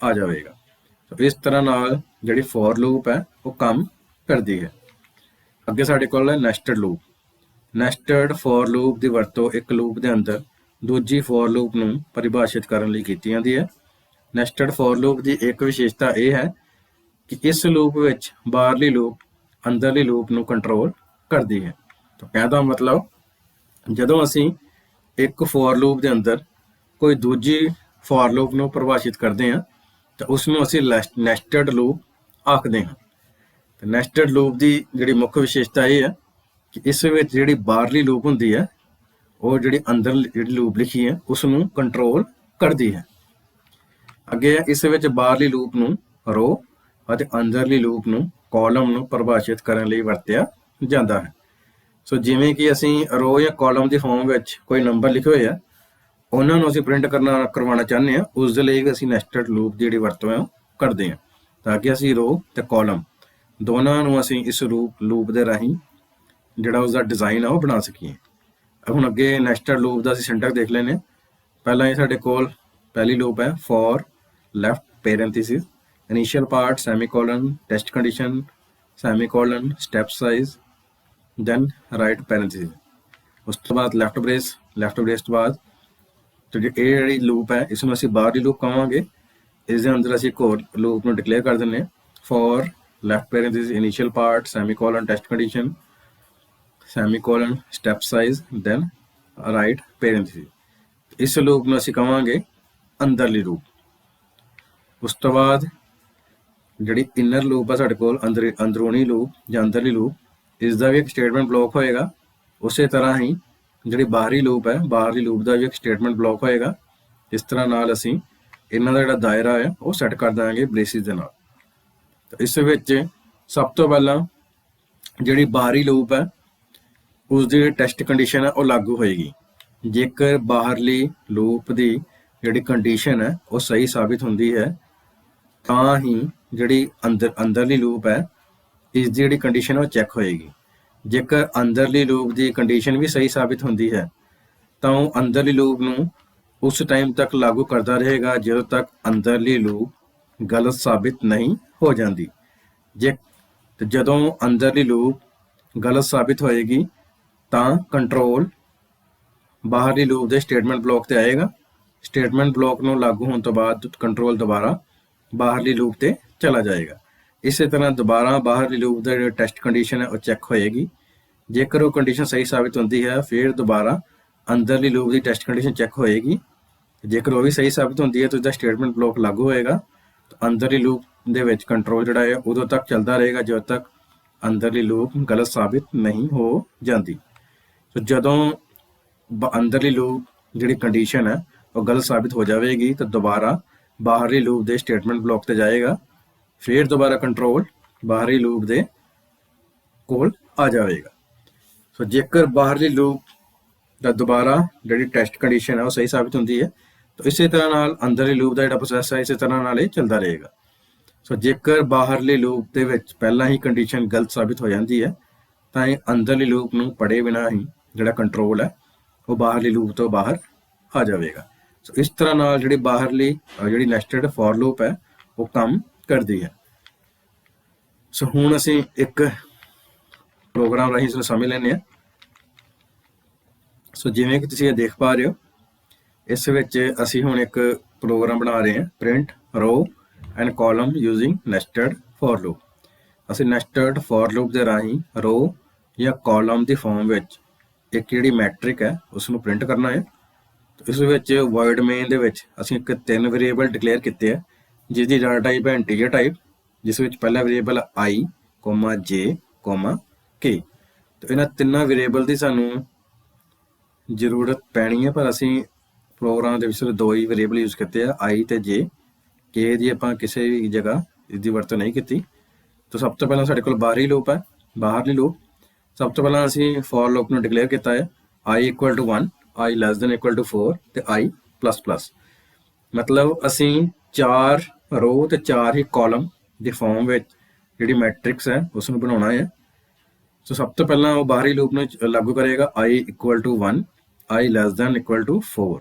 आ जाएगा। तो इस तरह नाल जी फोर लूप है वो काम करती है। अगे साडे कोल है नैस्टेड लूप। नैस्टेड फोर लूप की वरतों एक लूप के अंदर दूजी फोर लूप नूं परिभाषित करने लई कीती जांदी है। नैस्टेड फोर लूप की एक विशेषता यह है कि इस लूप विच बाहरली लूप अंदरली लूप नूं कंट्रोल करती है। तो कहता मतलब जदों असी एक फोर लूप के अंदर कोई दूजी फोर लूप नूं परिभाषित करते हैं तो उसनूं असी नैस्टेड लूप आखते हैं। तो नैस्टेड लूप की जिहड़ी मुख्य विशेषता यह है कि इस विच जिहड़ी बाहरली लूप हुंदी है वो जिहड़ी अंदर जिहड़ी लूप लिखी है उसनूं कंट्रोल करती है। अगे इस विच बाहरली लूप नूं रो ਅਤੇ ਅੰਦਰਲੀ ਲੂਪ ਨੂੰ ਕਾਲਮ ਨੂੰ ਪਰਿਭਾਸ਼ਿਤ ਕਰਨ ਲਈ ਵਰਤਿਆ ਜਾਂਦਾ ਹੈ। ਸੋ ਜਿਵੇਂ ਕਿ ਅਸੀਂ ਰੋ ਜਾਂ ਕਾਲਮ ਦੀ ਫਾਰਮ ਵਿੱਚ ਕੋਈ ਨੰਬਰ ਲਿਖੇ ਹੋਏ ਆ ਉਹਨਾਂ ਨੂੰ ਅਸੀਂ ਪ੍ਰਿੰਟ ਕਰਵਾਉਣਾ ਚਾਹੁੰਦੇ ਹਾਂ, ਉਸ ਦੇ ਲਈ ਅਸੀਂ ਨੈਸਟਡ ਲੂਪ ਦੀ ਜਿਹੜੀ ਵਰਤੋਂ ਹੈ ਉਹ ਕਰਦੇ ਹਾਂ ਤਾਂ ਕਿ ਅਸੀਂ ਰੋ ਤੇ ਕਾਲਮ ਦੋਨਾਂ ਨੂੰ ਅਸੀਂ ਇਸ ਲੂਪ ਦੇ ਰਾਹੀਂ ਜਿਹੜਾ ਉਸਦਾ ਡਿਜ਼ਾਈਨ ਆ ਉਹ ਬਣਾ ਸਕੀਏ। ਹੁਣ ਅੱਗੇ ਨੈਸਟਡ ਲੂਪ ਦਾ ਅਸੀਂ ਸਿੰਟੈਕਸ ਦੇਖ ਲੈਂਦੇ ਹਾਂ। ਪਹਿਲਾਂ ਇਹ ਸਾਡੇ ਕੋਲ ਪਹਿਲੀ ਲੂਪ ਹੈ for left parenthesis initial part semicolon test condition semicolon step size then right parenthesis। उस तो बाद लेफ्ट ब्रेस तो बाद तो ये लूप है इसमें असी बाहरली लूप कहांगे। इस अंदर असी एक और लूप में डिक्लेयर कर दें for left parenthesis initial part semicolon test condition semicolon step size then right parenthesis। इस लूप में असी कहांगे अंदरली लूप। उस तो बाद ਜਿਹੜੀ ਇਨਰ ਲੂਪ ਆ ਸਾਡੇ ਕੋਲ ਅੰਦਰੂਨੀ ਲੂਪ ਜਾਂ ਅੰਦਰਲੀ ਲੂਪ ਇਸ ਦਾ ਵੀ ਇੱਕ ਸਟੇਟਮੈਂਟ ਬਲੌਕ ਹੋਏਗਾ। ਉਸੇ ਤਰ੍ਹਾਂ ਹੀ ਜਿਹੜੀ ਬਾਹਰੀ ਲੂਪ ਹੈ ਬਾਹਰਲੀ ਲੂਪ ਦਾ ਵੀ ਇੱਕ ਸਟੇਟਮੈਂਟ ਬਲੌਕ ਹੋਏਗਾ। ਇਸ ਤਰ੍ਹਾਂ ਨਾਲ ਅਸੀਂ ਇਹਨਾਂ ਦਾ ਜਿਹੜਾ ਦਾਇਰਾ ਹੈ ਉਹ ਸੈੱਟ ਕਰ ਦਾਂਗੇ ਬ੍ਰੇਸਿਸ ਦੇ ਨਾਲ। ਤਾਂ ਇਸ ਵਿੱਚ ਸਭ ਤੋਂ ਪਹਿਲਾਂ ਜਿਹੜੀ ਬਾਹਰੀ ਲੂਪ ਹੈ ਉਸ ਦੀ ਟੈਸਟ ਕੰਡੀਸ਼ਨ ਹੈ ਉਹ ਲਾਗੂ ਹੋਏਗੀ। ਜੇਕਰ ਬਾਹਰਲੀ ਲੂਪ ਦੀ ਜਿਹੜੀ ਕੰਡੀਸ਼ਨ ਹੈ ਉਹ ਸਹੀ ਸਾਬਿਤ ਹੁੰਦੀ ਹੈ ਤਾਂ ਹੀ ਜਿਹੜੀ ਅੰਦਰਲੀ ਲੂਪ ਹੈ ਇਸ ਦੀ ਜਿਹੜੀ ਕੰਡੀਸ਼ਨ ਉਹ ਚੈੱਕ ਹੋਏਗੀ। ਜੇਕਰ ਅੰਦਰਲੀ ਲੂਪ ਦੀ ਕੰਡੀਸ਼ਨ ਵੀ ਸਹੀ ਸਾਬਿਤ ਹੁੰਦੀ ਹੈ ਤਾਂ ਉਹ ਅੰਦਰਲੀ ਲੂਪ ਨੂੰ ਉਸ ਟਾਈਮ ਤੱਕ ਲਾਗੂ ਕਰਦਾ ਰਹੇਗਾ ਜਦੋਂ ਤੱਕ ਅੰਦਰਲੀ ਲੂਪ ਗਲਤ ਸਾਬਿਤ ਨਹੀਂ ਹੋ ਜਾਂਦੀ। ਜਦੋਂ ਅੰਦਰਲੀ ਲੂਪ ਗਲਤ ਸਾਬਿਤ ਹੋਏਗੀ ਤਾਂ ਕੰਟਰੋਲ ਬਾਹਰਲੀ ਲੂਪ ਦੇ ਸਟੇਟਮੈਂਟ ਬਲੌਕ ਤੇ ਆਏਗਾ। ਸਟੇਟਮੈਂਟ ਬਲੌਕ ਨੂੰ ਲਾਗੂ ਹੋਣ ਤੋਂ ਬਾਅਦ ਕੰਟਰੋਲ ਦੁਬਾਰਾ ਬਾਹਰਲੀ ਲੂਪ ਤੇ चला जाएगा। इसी तरह दोबारा बाहरली लूप का जो टेस्ट कंडीशन है वो चेक होएगी। जेकर वो कंडीशन सही साबित होती है फिर दोबारा अंदरली लूप की टेस्ट कंडीशन चेक होएगी। जेकर वो भी सही साबित होती है तो इसका स्टेटमेंट ब्लॉक लागू होएगा। तो अंदरली लूप के विच कंट्रोल जोड़ा है उदों तक चलता रहेगा जब तक ਅੰਦਰਲੀ ਲੂਪ ਗਲਤ ਸਾਬਿਤ ਨਹੀਂ ਹੋ ਜਾਂਦੀ। ਸੋ ਜਦੋਂ ਅੰਦਰਲੀ ਲੂਪ ਜਿਹੜੀ ਕੰਡੀਸ਼ਨ ਹੈ ਉਹ ਗਲਤ ਸਾਬਿਤ ਹੋ ਜਾਵੇਗੀ ਤਾਂ ਦੁਬਾਰਾ ਬਾਹਰਲੀ ਲੂਪ ਦੇ ਸਟੇਟਮੈਂਟ ਬਲੌਕ ਤੇ ਜਾਏਗਾ, ਫਿਰ ਦੁਬਾਰਾ ਕੰਟਰੋਲ ਬਾਹਰੀ ਲੂਪ ਦੇ ਕੋਲ ਆ ਜਾਵੇਗਾ। ਸੋ ਜੇਕਰ ਬਾਹਰਲੀ ਲੂਪ ਦਾ ਦੁਬਾਰਾ ਜਿਹੜੀ ਟੈਸਟ ਕੰਡੀਸ਼ਨ ਹੈ ਉਹ ਸਹੀ ਸਾਬਿਤ ਹੁੰਦੀ ਹੈ ਤਾਂ ਇਸੇ ਤਰ੍ਹਾਂ ਨਾਲ ਅੰਦਰਲੀ ਲੂਪ ਦਾ ਜਿਹੜਾ ਪ੍ਰੋਸੈਸ ਹੈ ਇਸੇ ਤਰ੍ਹਾਂ ਨਾਲ ਇਹ ਚੱਲਦਾ ਰਹੇਗਾ। ਸੋ ਜੇਕਰ ਬਾਹਰਲੀ ਲੂਪ ਦੇ ਵਿੱਚ ਪਹਿਲਾਂ ਹੀ ਕੰਡੀਸ਼ਨ ਗਲਤ ਸਾਬਿਤ ਹੋ ਜਾਂਦੀ ਹੈ ਤਾਂ ਇਹ ਅੰਦਰਲੀ ਲੂਪ ਨੂੰ ਪੜ੍ਹੇ ਬਿਨਾਂ ਹੀ ਜਿਹੜਾ ਕੰਟਰੋਲ ਹੈ ਉਹ ਬਾਹਰਲੀ ਲੂਪ ਤੋਂ ਬਾਹਰ ਆ ਜਾਵੇਗਾ। ਸੋ ਇਸ ਤਰ੍ਹਾਂ ਨਾਲ ਜਿਹੜੀ ਬਾਹਰਲੀ ਜਿਹੜੀ ਨੈਸਟਡ ਫॉर ਲੂਪ ਹੈ ਉਹ ਕੰਮ ਕਰਦੀ ਹੈ। ਸੋ ਹੁਣ ਅਸੀਂ ਇੱਕ ਪ੍ਰੋਗਰਾਮ ਰਾਹੀਂ ਇਸ ਨੂੰ ਸਮਝ ਲੈਂਦੇ ਹਾਂ। ਸੋ ਜਿਵੇਂ ਕਿ ਤੁਸੀਂ ਇਹ ਦੇਖ ਪਾ ਰਹੇ ਹੋ, ਇਸ ਵਿੱਚ ਅਸੀਂ ਹੁਣ ਇੱਕ ਪ੍ਰੋਗਰਾਮ ਬਣਾ ਰਹੇ ਹਾਂ, ਪ੍ਰਿੰਟ ਰੋ and column using nested for loop. ਅਸੀਂ ਨੈਸਟਡ ਫॉर ਲੂਪ ਦੇ ਰਾਹੀਂ ਰੋ ਜਾਂ ਕਾਲਮ ਦੀ ਫਾਰਮ ਵਿੱਚ ਇੱਕ ਜਿਹੜੀ ਮੈਟ੍ਰਿਕ ਹੈ ਉਸ ਨੂੰ ਪ੍ਰਿੰਟ ਕਰਨਾ ਹੈ। ਇਸ ਵਿੱਚ ਵਰਡ ਮੇਨ ਦੇ ਵਿੱਚ ਅਸੀਂ ਇੱਕ 3 ਵੇਰੀਏਬਲ ਡਿਕਲੇਅਰ ਕੀਤੇ ਆ, ਜਿਸ ਦੀ ਡਾਟਾ ਟਾਈਪ ਹੈ ਇੰਟੀਜਰ ਟਾਈਪ, ਜਿਸ ਵਿੱਚ ਪਹਿਲਾ ਵੇਰੀਏਬਲ i, j, k। ਤਾਂ ਇਹਨਾਂ ਤਿੰਨਾਂ ਵੇਰੀਏਬਲ ਦੀ ਸਾਨੂੰ ਜ਼ਰੂਰਤ ਪੈਣੀ ਹੈ, ਪਰ ਅਸੀਂ ਪ੍ਰੋਗਰਾਮ ਦੇ ਵਿੱਚ ਸਿਰਫ 2 ਹੀ ਵੇਰੀਏਬਲ ਯੂਜ਼ ਕੀਤੇ ਆ, i ਤੇ j। k ਦੀ ਆਪਾਂ ਕਿਸੇ ਵੀ ਜਗ੍ਹਾ ਇਸ ਦੀ ਵਰਤੋਂ ਨਹੀਂ ਕੀਤੀ। ਤਾਂ ਸਭ ਤੋਂ ਪਹਿਲਾਂ ਸਾਡੇ ਕੋਲ ਬਾਹਰੀ ਲੂਪ ਹੈ, ਬਾਹਰਲੀ ਲੂਪ। ਸਭ ਤੋਂ ਪਹਿਲਾਂ ਅਸੀਂ ਫॉर ਲੂਪ ਨੂੰ ਡਿਕਲੇਅਰ ਕੀਤਾ ਹੈ i = 1, i <= 4 ਤੇ i++। ਮਤਲਬ ਅਸੀਂ 4 ਰੋ ਤੇ 4 ਹੀ ਕਾਲਮ ਦੀ ਫਾਰਮ ਵਿੱਚ ਜਿਹੜੀ ਮੈਟ੍ਰਿਕਸ ਹੈ ਉਸ ਨੂੰ ਬਣਾਉਣਾ ਹੈ। ਸੋ ਸਭ ਤੋਂ ਪਹਿਲਾਂ ਉਹ ਬਾਹਰੀ ਲੂਪ ਨੂੰ ਲਾਗੂ ਕਰੇਗਾ i = 1, i <= 4।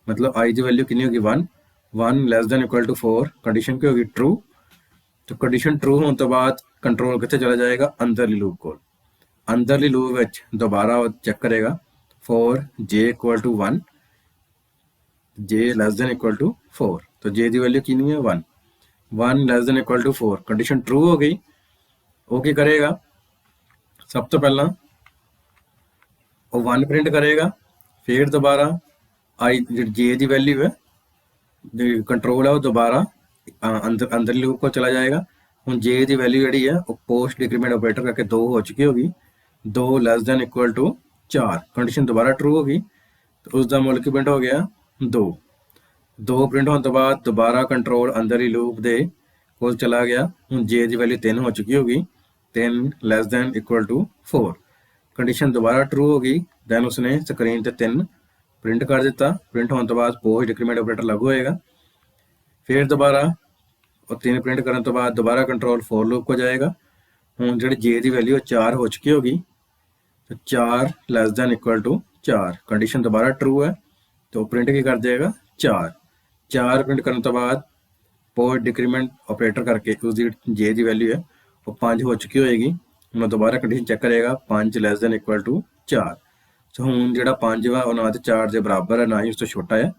ਮਤਲਬ i ਦੀ ਵੈਲਿਊ ਕਿੰਨੀ ਹੋਗੀ 1, 1 <= 4। ਕੰਡੀਸ਼ਨ ਕੀ ਹੋਗੀ ਟਰੂ। तो कंडीशन ट्रू होने तो बाद कंट्रोल कितने चला जाएगा अंदरली लूप को। अंदरली लूप विच दोबारा चेक करेगा फॉर j = 1, j <= 4। तो j की वैल्यू कितनी है 1, 1 <= 4। कंडीशन ट्रू हो गई। वो की करेगा, सब तो पहला वो 1 प्रिंट करेगा, फिर दोबारा i j की वैल्यू है कंट्रोल है वो दोबारा अंदर लूप को चला जाएगा। ਹੁਣ j ਦੀ ਵੈਲਿਊ ਜਿਹੜੀ ਹੈ ਉਹ ਪੋਸਟ ਡਿਕਰੀਮੈਂਟ ਆਪਰੇਟਰ ਕਰਕੇ 2 ਹੋ ਚੁੱਕੀ ਹੋਗੀ, 2 <= 4। ਕੰਡੀਸ਼ਨ ਦੁਬਾਰਾ ਟਰੂ ਹੋ ਗਈ ਤਾਂ ਉਸ ਦਾ ਮੁੱਲ ਕੀ ਪ੍ਰਿੰਟ ਹੋ ਗਿਆ 2। 2 ਪ੍ਰਿੰਟ ਹੋਣ ਤੋਂ ਬਾਅਦ ਦੁਬਾਰਾ ਕੰਟਰੋਲ ਅੰਦਰਲੀ ਲੂਪ ਦੇ ਕੋਲ ਚਲਾ ਗਿਆ। ਹੁਣ j ਦੀ ਵੈਲਿਊ 3 ਹੋ ਚੁੱਕੀ ਹੋਗੀ, 3 <= 4। ਕੰਡੀਸ਼ਨ ਦੁਬਾਰਾ ਟਰੂ ਹੋ ਗਈ। ਦੈਨ ਉਸਨੇ ਸਕਰੀਨ ਤੇ 3 ਪ੍ਰਿੰਟ ਕਰ ਦਿੱਤਾ। ਪ੍ਰਿੰਟ ਹੋਣ ਤੋਂ ਬਾਅਦ ਪੋਸਟ ਡਿਕਰੀਮੈਂਟ ਆਪਰੇਟਰ ਲਾਗੂ ਹੋਏਗਾ। फिर दोबारा और 3 प्रिंट करने तो बाद दोबारा कंट्रोल फॉर लूप को जाएगा। हूँ जी जे की वैल्यू 4 हो चुकी होगी, तो 4 <= 4। कंडीशन दोबारा ट्रू है तो प्रिंट की कर देगा 4। 4 प्रिंट करने तो बाद पोस्ट डिक्रीमेंट ऑपरेटर करके उसकी जे की वैल्यू है वो 5 हो चुकी होएगी। मैं दोबारा कंडीशन चेक करेगा 5 <= 4। सो हूँ जो 5 वा वो ना तो 4 के बराबर है ना ही उस तो छोटा है।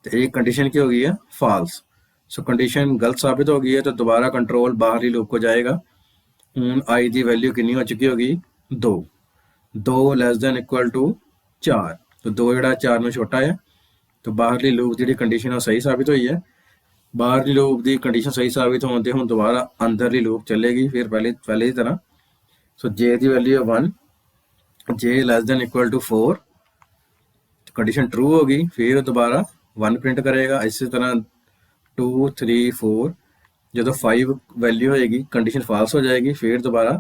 तो एक कंडीशन की हो गई है फॉल्स। सो कंडीशन गलत साबित हो गई है तो दोबारा कंट्रोल बाहरी लूप को जाएगा। हूँ i की वैल्यू कितनी हो चुकी होगी 2, 2 <= 4। तो 2 जो 4 में छोटा है तो बाहरली लूप की कंडीशन है सही साबित हुई है। बाहरली लूप की कंडीशन सही साबित होने हूँ दोबारा अंदरली लूप चलेगी फिर पहले की तरह। सो j की वैल्यू है 1, j <= 4। कंडीशन ट्रू होगी। फिर दोबारा 1 प्रिंट करेगा। इसी तरह 2, 3, 4 जो 5 वैल्यू होएगी कंडीशन फॉल्स हो जाएगी। फिर दोबारा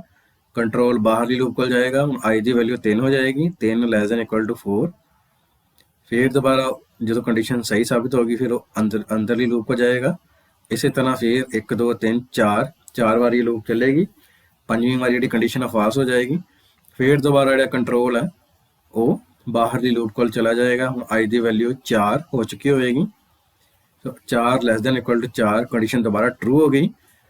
कंट्रोल बाहरली लूप को जाएगा। i की वैल्यू 3 हो जाएगी, 3 <= 4। फिर दोबारा जो कंडीशन सही साबित होगी फिर वो अंदरली लूप को जाएगा। इसी तरह फिर 1, 2, 3, 4 बारी लूप चलेगी। 5वीं बारी जी कंडीशन है फॉल्स हो जाएगी। फिर दोबारा जो कंट्रोल है वो बाहरली लूप को चला जाएगा। हम i की वैल्यू 4 हो चुकी होएगी, तो 4 <= 4। कंडीशन दोबारा ट्रू हो गई।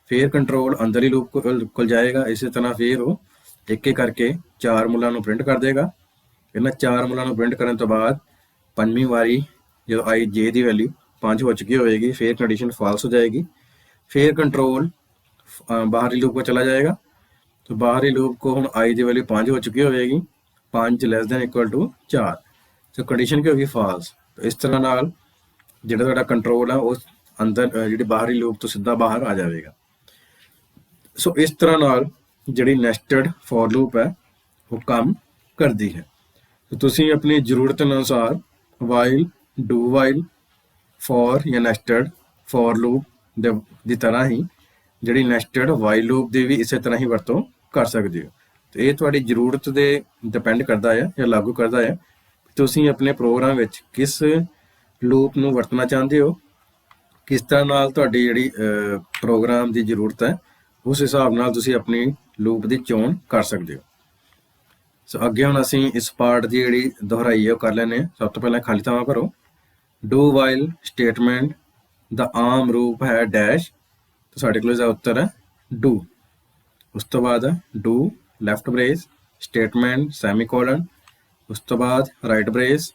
फिर कंट्रोल अंदरली लूप को जाएगा। इसी तरह फिर वो एक करके 4 मुल्लां नूं प्रिंट कर देगा। इन्हां 4 मुल्लां नूं प्रिंट करने तो बाद 5वीं बारी जो i j की वैल्यू 5 हो चुकी होएगी फिर कंडीशन फॉल्स हो जाएगी। फिर कंट्रोल बाहरी लूप को चला जाएगा। तो बाहरी लूप को हम i की वैल्यू 5 हो चुकी होएगी, 5 <= 4। तो कंडीशन की होगी फॉल्स। तो इस तरह नाल जिहड़ा तुहाडा कंट्रोल है उस अंदर जी बाहरी लूप तो सीधा बाहर आ जाएगा। सो इस तरह नाल ਜਿਹੜੀ ਨੈਸਟਡ ਫੋਰ ਲੂਪ ਹੈ ਉਹ ਕੰਮ ਕਰਦੀ ਹੈ। तो ਤੁਸੀਂ ਆਪਣੀ ਜ਼ਰੂਰਤ ਅਨੁਸਾਰ ਵਾਈਲ, ਡੂ ਵਾਈਲ, ਫੋਰ ਜਾਂ ਨੈਸਟਡ ਫੋਰ ਲੂਪ ਦੀ ਤਰ੍ਹਾਂ ਹੀ ਜਿਹੜੀ ਨੈਸਟਡ ਵਾਈਲ ਲੂਪ ਦੀ ਵੀ ਇਸੇ ਤਰ੍ਹਾਂ ਹੀ ਵਰਤੋਂ ਕਰ ਸਕਦੇ ਹੋ। ਤੇ ਇਹ ਤੁਹਾਡੀ ਜ਼ਰੂਰਤ ਦੇ ਡਿਪੈਂਡ ਕਰਦਾ ਹੈ ਜਾਂ ਲਾਗੂ ਕਰਦਾ ਹੈ ਤੁਸੀਂ ਆਪਣੇ ਪ੍ਰੋਗਰਾਮ ਵਿੱਚ ਕਿਸ ਲੂਪ ਨੂੰ ਵਰਤਣਾ ਚਾਹੁੰਦੇ ਹੋ, ਕਿਸ ਤਰ੍ਹਾਂ ਨਾਲ ਤੁਹਾਡੀ ਜਿਹੜੀ ਪ੍ਰੋਗਰਾਮ ਦੀ ਜ਼ਰੂਰਤ ਹੈ ਉਸ ਹਿਸਾਬ ਨਾਲ ਤੁਸੀਂ ਆਪਣੀ ਲੂਪ ਦੀ ਚੋਣ ਕਰ ਸਕਦੇ ਹੋ। ਸੋ ਅੱਗੇ ਹੁਣ ਅਸੀਂ ਇਸ ਪਾਰਟ ਦੀ ਜਿਹੜੀ ਦੁਹਰਾਈ ਹੈ ਉਹ ਕਰ ਲੈਂਦੇ ਹਾਂ। ਸਭ ਤੋਂ ਪਹਿਲਾਂ ਖਾਲੀ ਥਾਵਾਂ ਭਰੋ। ਡੂ ਵਾਈਲ ਸਟੇਟਮੈਂਟ ਦਾ ਆਮ ਰੂਪ ਹੈ ਡੈਸ਼, ਤਾਂ ਸਾਡੇ ਕੋਲ ਇਸਦਾ ਉੱਤਰ ਹੈ ਡੂ। ਉਸ ਤੋਂ ਬਾਅਦ do left brace statement semicolon, ਉਸ ਤੋਂ ਬਾਅਦ right brace,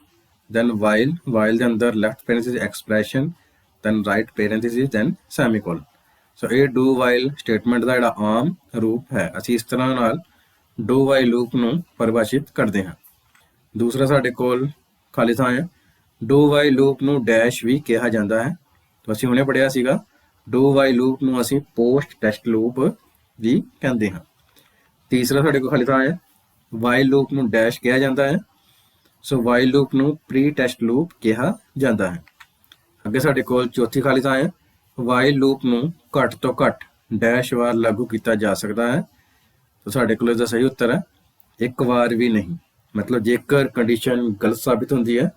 then while, while ਦੇ ਅੰਦਰ left parenthesis expression, then right parenthesis, then semicolon. So ਇਹ ਡੂ ਵਾਈਲ ਸਟੇਟਮੈਂਟ ਦਾ ਜਿਹੜਾ ਆਮ ਰੂਪ ਹੈ। ਅਸੀਂ ਇਸ ਤਰ੍ਹਾਂ ਨਾਲ ਡੂ ਵਾਈਲ ਲੂਪ ਨੂੰ ਪਰਿਭਾਸ਼ਿਤ ਕਰਦੇ ਹਾਂ। ਦੂਸਰਾ ਸਾਡੇ ਕੋਲ ਖਾਲੀ ਥਾਂ ਹੈ। ਡੂ ਵਾਈਲ ਲੂਪ ਨੂੰ ਡੈਸ਼ ਵੀ ਕਿਹਾ ਜਾਂਦਾ ਹੈ। ਤਾਂ ਅਸੀਂ ਹੁਣੇ ਪੜ੍ਹਿਆ ਸੀਗਾ ਡੂ ਵਾਈਲ ਲੂਪ ਨੂੰ ਅਸੀਂ ਪੋਸਟ ਟੈਸਟ ਲੂਪ ਵੀ ਕਹਿੰਦੇ ਹਾਂ। ਤੀਸਰਾ ਸਾਡੇ ਕੋਲ ਖਾਲੀ ਥਾਂ ਹੈ। ਵਾਈਲ ਲੂਪ ਨੂੰ ਡੈਸ਼ ਕਿਹਾ ਜਾਂਦਾ ਹੈ। ਸੋ ਵਾਈਲ ਲੂਪ ਨੂੰ ਪ੍ਰੀ ਟੈਸਟ ਲੂਪ ਕਿਹਾ ਜਾਂਦਾ ਹੈ। ਅੱਗੇ ਸਾਡੇ ਕੋਲ ਚੌਥੀ ਖਾਲੀ ਥਾਂ ਹੈ। ਵਾਈਲ ਲੂਪ ਨੂੰ ਘੱਟ ਤੋਂ ਘੱਟ ਡੈਸ਼ ਵਾਰ ਲਾਗੂ ਕੀਤਾ ਜਾ ਸਕਦਾ ਹੈ। ਤਾਂ ਸਾਡੇ ਕੋਲ ਇਸਦਾ ਸਹੀ ਉੱਤਰ ਹੈ ਇੱਕ ਵਾਰ ਵੀ ਨਹੀਂ। ਮਤਲਬ ਜੇਕਰ ਕੰਡੀਸ਼ਨ ਗਲਤ ਸਾਬਿਤ ਹੁੰਦੀ ਹੈ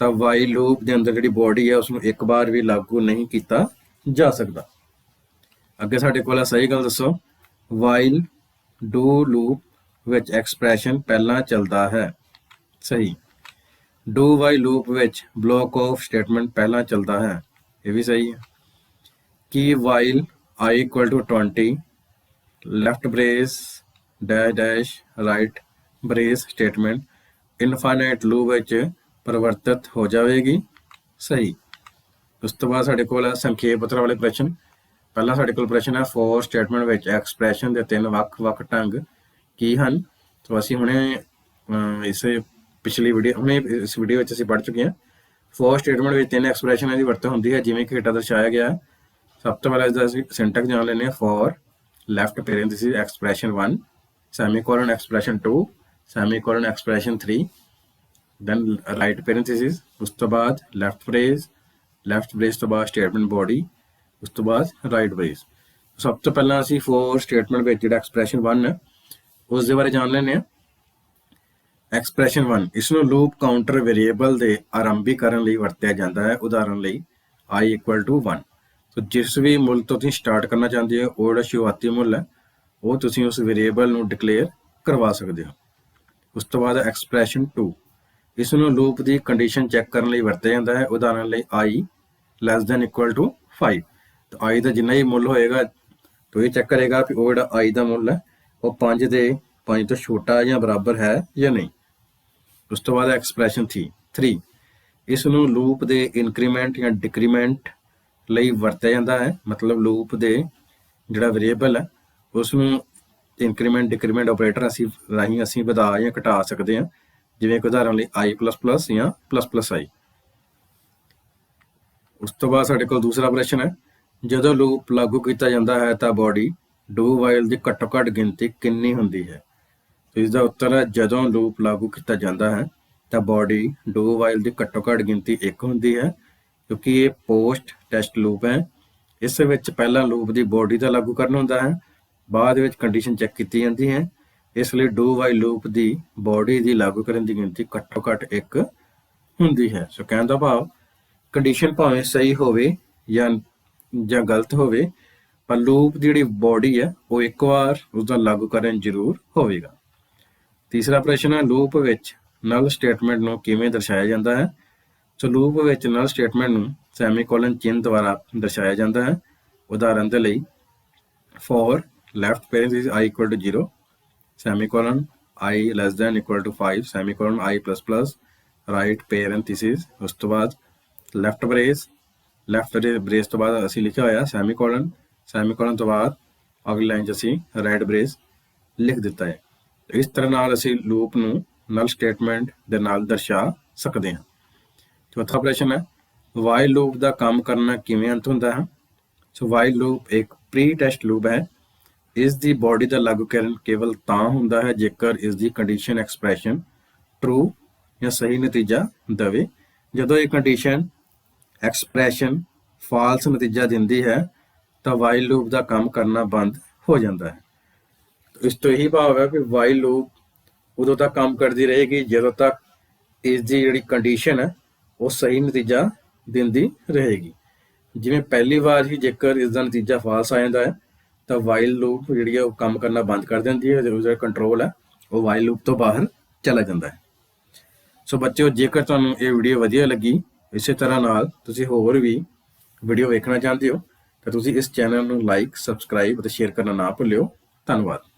ਤਾਂ ਵਾਈਲ ਲੂਪ ਦੇ ਅੰਦਰ ਜਿਹੜੀ ਬੋਡੀ ਹੈ ਉਸਨੂੰ ਇੱਕ ਵਾਰ ਵੀ ਲਾਗੂ ਨਹੀਂ ਕੀਤਾ ਜਾ ਸਕਦਾ। ਅੱਗੇ ਸਾਡੇ ਕੋਲ ਹੈ ਸਹੀ ਗੱਲ ਦੱਸੋ। ਵਾਈਲ ਡੂ ਲੂਪ ਵਿੱਚ ਐਕਸਪ੍ਰੈਸ਼ਨ ਪਹਿਲਾਂ ਚੱਲਦਾ ਹੈ। ਸਹੀ। ਡੂ ਵਾਈਲ ਲੂਪ ਵਿੱਚ ਬਲੌਕ ਆਫ ਸਟੇਟਮੈਂਟ ਪਹਿਲਾਂ ਚੱਲਦਾ ਹੈ। ਇਹ ਵੀ ਸਹੀ ਹੈ। ਕਿ while i = 20 left brace dash dash right brace statement infinite loop ਵਿੱਚ ਪਰਿਵਰਤਿਤ ਹੋ ਜਾਵੇਗੀ। ਸਹੀ। ਉਸ ਤੋਂ ਬਾਅਦ ਸਾਡੇ ਕੋਲ ਹੈ ਸੰਖੇਪ ਪੱਤਰ ਵਾਲੇ ਪ੍ਰਸ਼ਨ। ਪਹਿਲਾਂ ਸਾਡੇ ਕੋਲ ਪ੍ਰਸ਼ਨ ਹੈ ਫੋਰ ਸਟੇਟਮੈਂਟ ਵਿੱਚ ਐਕਸਪ੍ਰੈਸ਼ਨ ਦੇ 3 ਵੱਖ-ਵੱਖ ਢੰਗ ਕੀ ਹਨ। ਸੋ ਅਸੀਂ ਹੁਣੇ ਇਸ ਪਿਛਲੀ ਵੀਡੀਓ ਵਿੱਚ ਅਸੀਂ ਪੜ੍ਹ ਚੁੱਕੇ ਹਾਂ। ਫੋਰ ਸਟੇਟਮੈਂਟ ਵਿੱਚ 3 ਐਕਸਪ੍ਰੈਸ਼ਨਾਂ ਦੀ ਵਰਤੋਂ ਹੁੰਦੀ ਹੈ ਜਿਵੇਂ ਕਿ ਹੇਠਾਂ ਦਰਸਾਇਆ ਗਿਆ ਹੈ। ਸਭ ਤੋਂ ਪਹਿਲਾਂ ਇਸਦਾ ਅਸੀਂ ਸਿੰਟੈਕਸ ਜਾਣ ਲੈਂਦੇ ਹਾਂ। For left parenthesis expression 1 semicolon expression 2 semicolon expression 3 then right parenthesis, ਉਸ ਤੋਂ ਬਾਅਦ ਲੈਫਟ ਬ੍ਰੇਸ ਤੋਂ ਬਾਅਦ ਸਟੇਟਮੈਂਟ ਬੋਡੀ, ਉਸ ਤੋਂ ਬਾਅਦ ਰਾਈਟ ਬ੍ਰੇਸ। ਸਭ ਤੋਂ ਪਹਿਲਾਂ ਅਸੀਂ ਫੋਰ ਸਟੇਟਮੈਂਟ ਵਿੱਚ ਜਿਹੜਾ ਐਕਸਪ੍ਰੈਸ਼ਨ 1 ਹੈ ਉਸ ਦੇ ਬਾਰੇ ਜਾਣ ਲੈਂਦੇ ਹਾਂ। ਐਕਸਪ੍ਰੈਸ਼ਨ 1 ਇਸ ਨੂੰ ਲੂਪ ਕਾਊਂਟਰ ਵੇਰੀਏਬਲ ਦੇ ਆਰੰਭੀਕਰਨ ਲਈ ਵਰਤਿਆ ਜਾਂਦਾ ਹੈ। ਉਦਾਹਰਨ ਲਈ i = 1। ਸੋ ਜਿਸ ਵੀ ਮੁੱਲ ਤੋਂ ਤੁਸੀਂ ਸਟਾਰਟ ਕਰਨਾ ਚਾਹੁੰਦੇ ਹੋ ਉਹ ਜਿਹੜਾ ਸ਼ੁਰੂਆਤੀ ਮੁੱਲ ਹੈ ਉਹ ਤੁਸੀਂ ਉਸ ਵੇਰੀਏਬਲ ਨੂੰ ਡਿਕਲੇਅਰ ਕਰਵਾ ਸਕਦੇ ਹੋ। ਉਸ ਤੋਂ ਬਾਅਦ ਐਕਸਪ੍ਰੈਸ਼ਨ 2 ਇਸ ਨੂੰ ਲੂਪ ਦੀ ਕੰਡੀਸ਼ਨ ਚੈੱਕ ਕਰਨ ਲਈ ਵਰਤਿਆ ਜਾਂਦਾ ਹੈ। ਉਦਾਹਰਨ ਲਈ i ≤ 5। ਤਾਂ i ਦਾ ਜਿੰਨਾ ਹੀ ਮੁੱਲ ਹੋਏਗਾ ਤਾਂ ਇਹ ਚੈੱਕ ਕਰੇਗਾ ਕਿ ਉਹ ਜਿਹੜਾ i ਦਾ ਮੁੱਲ ਹੈ ਉਹ 5 ਤੋਂ ਛੋਟਾ ਜਾਂ ਬਰਾਬਰ ਹੈ ਜਾਂ ਨਹੀਂ। ਉਸ ਤੋਂ ਬਾਅਦ ਐਕਸਪ੍ਰੈਸ਼ਨ 3 ਇਸ ਨੂੰ ਲੂਪ ਦੇ ਇਨਕਰੀਮੈਂਟ ਜਾਂ ਡਿਕਰੀਮੈਂਟ ਲਈ ਵਰਤਿਆ ਜਾਂਦਾ ਹੈ। ਮਤਲਬ ਲੂਪ ਦੇ ਜਿਹੜਾ ਵੇਰੀਏਬਲ ਹੈ ਉਸ ਨੂੰ ਇਨਕਰੀਮੈਂਟ ਡਿਕਰੀਮੈਂਟ ਆਪਰੇਟਰ ਰਾਹੀਂ ਅਸੀਂ ਵਧਾ ਜਾਂ ਘਟਾ ਸਕਦੇ ਹਾਂ। ਜਿਵੇਂ ਕਿ ਉਦਾਹਰਨ ਲਈ i++ ਜਾਂ ++i। ਉਸ ਤੋਂ ਬਾਅਦ ਸਾਡੇ ਕੋਲ ਦੂਸਰਾ ਪ੍ਰਸ਼ਨ ਹੈ ਜਦੋਂ ਲੂਪ ਲਾਗੂ ਕੀਤਾ ਜਾਂਦਾ ਹੈ ਤਾਂ ਬੋਡੀ ਡੂ ਵਾਈਲ ਦੀ ਘੱਟੋ ਘੱਟ ਗਿਣਤੀ ਕਿੰਨੀ ਹੁੰਦੀ ਹੈ। ਇਸ ਦਾ ਉੱਤਰ ਹੈ ਜਦੋਂ ਲੂਪ ਲਾਗੂ ਕੀਤਾ ਜਾਂਦਾ ਹੈ ਤਾਂ ਬੋਡੀ ਡੂ ਵਾਈਲ ਦੀ ਘੱਟੋ ਘੱਟ ਗਿਣਤੀ 1 ਹੁੰਦੀ ਹੈ ਕਿਉਂਕਿ ਇਹ ਪੋਸਟ ਟੈਸਟ ਲੂਪ ਹੈ। ਇਸ ਵਿੱਚ ਪਹਿਲਾਂ ਲੂਪ ਦੀ ਬੋਡੀ ਦਾ ਲਾਗੂ ਕਰਨ ਹੁੰਦਾ ਹੈ, ਬਾਅਦ ਵਿੱਚ ਕੰਡੀਸ਼ਨ ਚੈੱਕ ਕੀਤੀ ਜਾਂਦੀ ਹੈ। ਇਸ ਲਈ do while loop the body ਦੀ ਲਾਗੂ ਕਰਨ ਦੀ ਗਿਣਤੀ ਘੱਟੋ ਘੱਟ 1 ਹੁੰਦੀ ਹੈ। ਸੋ ਕਹਿਣ ਦਾ ਭਾਵ ਕੰਡੀਸ਼ਨ ਭਾਵੇਂ ਸਹੀ ਹੋਵੇ ਜਾਂ ਗਲਤ ਹੋਵੇ ਪਰ ਲੂਪ ਦੀ ਜਿਹੜੀ ਬੋਡੀ ਹੈ ਉਹ ਇੱਕ ਵਾਰ ਉਸਦਾ ਲਾਗੂ ਕਰਨ ਜ਼ਰੂਰ ਹੋਵੇਗਾ। ਤੀਸਰਾ ਪ੍ਰਸ਼ਨ ਹੈ ਲੂਪ ਵਿੱਚ ਨਲ ਸਟੇਟਮੈਂਟ ਨੂੰ ਕਿਵੇਂ ਦਰਸਾਇਆ ਜਾਂਦਾ ਹੈ। ਸੋ ਲੂਪ ਵਿੱਚ ਨਲ ਸਟੇਟਮੈਂਟ ਨੂੰ ਸੈਮੀਕੋਲਨ ਚਿੰਨ੍ਹ ਦੁਆਰਾ ਦਰਸਾਇਆ ਜਾਂਦਾ ਹੈ। ਉਦਾਹਰਨ ਦੇ ਲਈ for left parenthesis i = 0 semicolon i <= 5 semicolon i++ right parenthesis, ਉਸ ਤੋਂ ਬਾਅਦ ਲੈਫਟ ਬ੍ਰੇਸ ਤੋਂ ਬਾਅਦ ਅਸੀਂ ਲਿਖਿਆ ਹੋਇਆ ਸੈਮੀਕੋਲਨ ਤੋਂ ਬਾਅਦ ਅਗਲੀ ਲਾਈਨ 'ਚ ਅਸੀਂ ਰਾਈਟ ਬ੍ਰੇਸ ਲਿਖ ਦਿੱਤਾ ਹੈ। ਇਸ ਤਰ੍ਹਾਂ ਨਾਲ ਅਸੀਂ ਲੂਪ ਨੂੰ ਨਲ ਸਟੇਟਮੈਂਟ ਦੇ ਨਾਲ ਦਰਸਾ ਸਕਦੇ ਹਾਂ। ਚੌਥਾ ਪ੍ਰਸ਼ਨ ਹੈ ਵਾਈਲ ਲੂਪ ਦਾ ਕੰਮ ਕਰਨਾ ਕਿਵੇਂ ਅੰਤ ਹੁੰਦਾ ਹੈ। ਸੋ ਵਾਈਲ ਲੂਪ ਇੱਕ ਪ੍ਰੀ ਟੈਸਟ ਲੂਪ ਹੈ। ਇਸ ਦੀ ਬੋਡੀ ਦਾ ਲਾਗੂਕਰਨ ਕੇਵਲ ਤਾਂ ਹੁੰਦਾ ਹੈ ਜੇਕਰ ਇਸ ਦੀ ਕੰਡੀਸ਼ਨ ਐਕਸਪ੍ਰੈਸ਼ਨ ਟਰੂ ਜਾਂ ਸਹੀ ਨਤੀਜਾ ਦੇਵੇ। ਜਦੋਂ ਇਹ ਕੰਡੀਸ਼ਨ ਐਕਸਪ੍ਰੈਸ਼ਨ ਫਾਲਸ ਨਤੀਜਾ ਦਿੰਦੀ ਹੈ ਤਾਂ ਵਾਈਲ ਲੂਪ ਦਾ ਕੰਮ ਕਰਨਾ ਬੰਦ ਹੋ ਜਾਂਦਾ ਹੈ। ਇਸ ਤੋਂ ਇਹੀ ਭਾਵ ਹੈ ਕਿ ਵਾਈਲ ਲੂਪ ਉਦੋਂ ਤੱਕ ਕੰਮ ਕਰਦੀ ਰਹੇਗੀ ਜਦੋਂ ਤੱਕ ਇਸ ਦੀ ਜਿਹੜੀ ਕੰਡੀਸ਼ਨ ਹੈ ਉਹ ਸਹੀ ਨਤੀਜਾ ਦਿੰਦੀ ਰਹੇਗੀ। ਜਿਵੇਂ ਪਹਿਲੀ ਵਾਰ ਹੀ ਜੇਕਰ ਇਸ ਦਾ ਨਤੀਜਾ ਫਾਲਸ ਆ ਜਾਂਦਾ ਹੈ ਤਾਂ ਵਾਈਲ ਲੂਪ ਜਿਹੜੀ ਹੈ ਉਹ ਕੰਮ ਕਰਨਾ ਬੰਦ ਕਰ ਦਿੰਦੀ ਹੈ, ਜਿਹੜਾ ਕੰਟਰੋਲ ਹੈ ਉਹ ਵਾਈਲ ਲੂਪ ਤੋਂ ਬਾਹਰ ਚਲਾ ਜਾਂਦਾ ਹੈ। ਸੋ ਬੱਚਿਓ, ਜੇਕਰ ਤੁਹਾਨੂੰ ਇਹ ਵੀਡੀਓ ਵਧੀਆ ਲੱਗੀ, ਇਸੇ ਤਰ੍ਹਾਂ ਨਾਲ ਤੁਸੀਂ ਹੋਰ ਵੀ ਵੀਡੀਓ ਵੇਖਣਾ ਚਾਹੁੰਦੇ ਹੋ ਤਾਂ ਤੁਸੀਂ ਇਸ ਚੈਨਲ ਨੂੰ ਲਾਈਕ, ਸਬਸਕ੍ਰਾਈਬ ਅਤੇ ਸ਼ੇਅਰ ਕਰਨਾ ਨਾ ਭੁੱਲਿਓ। ਧੰਨਵਾਦ।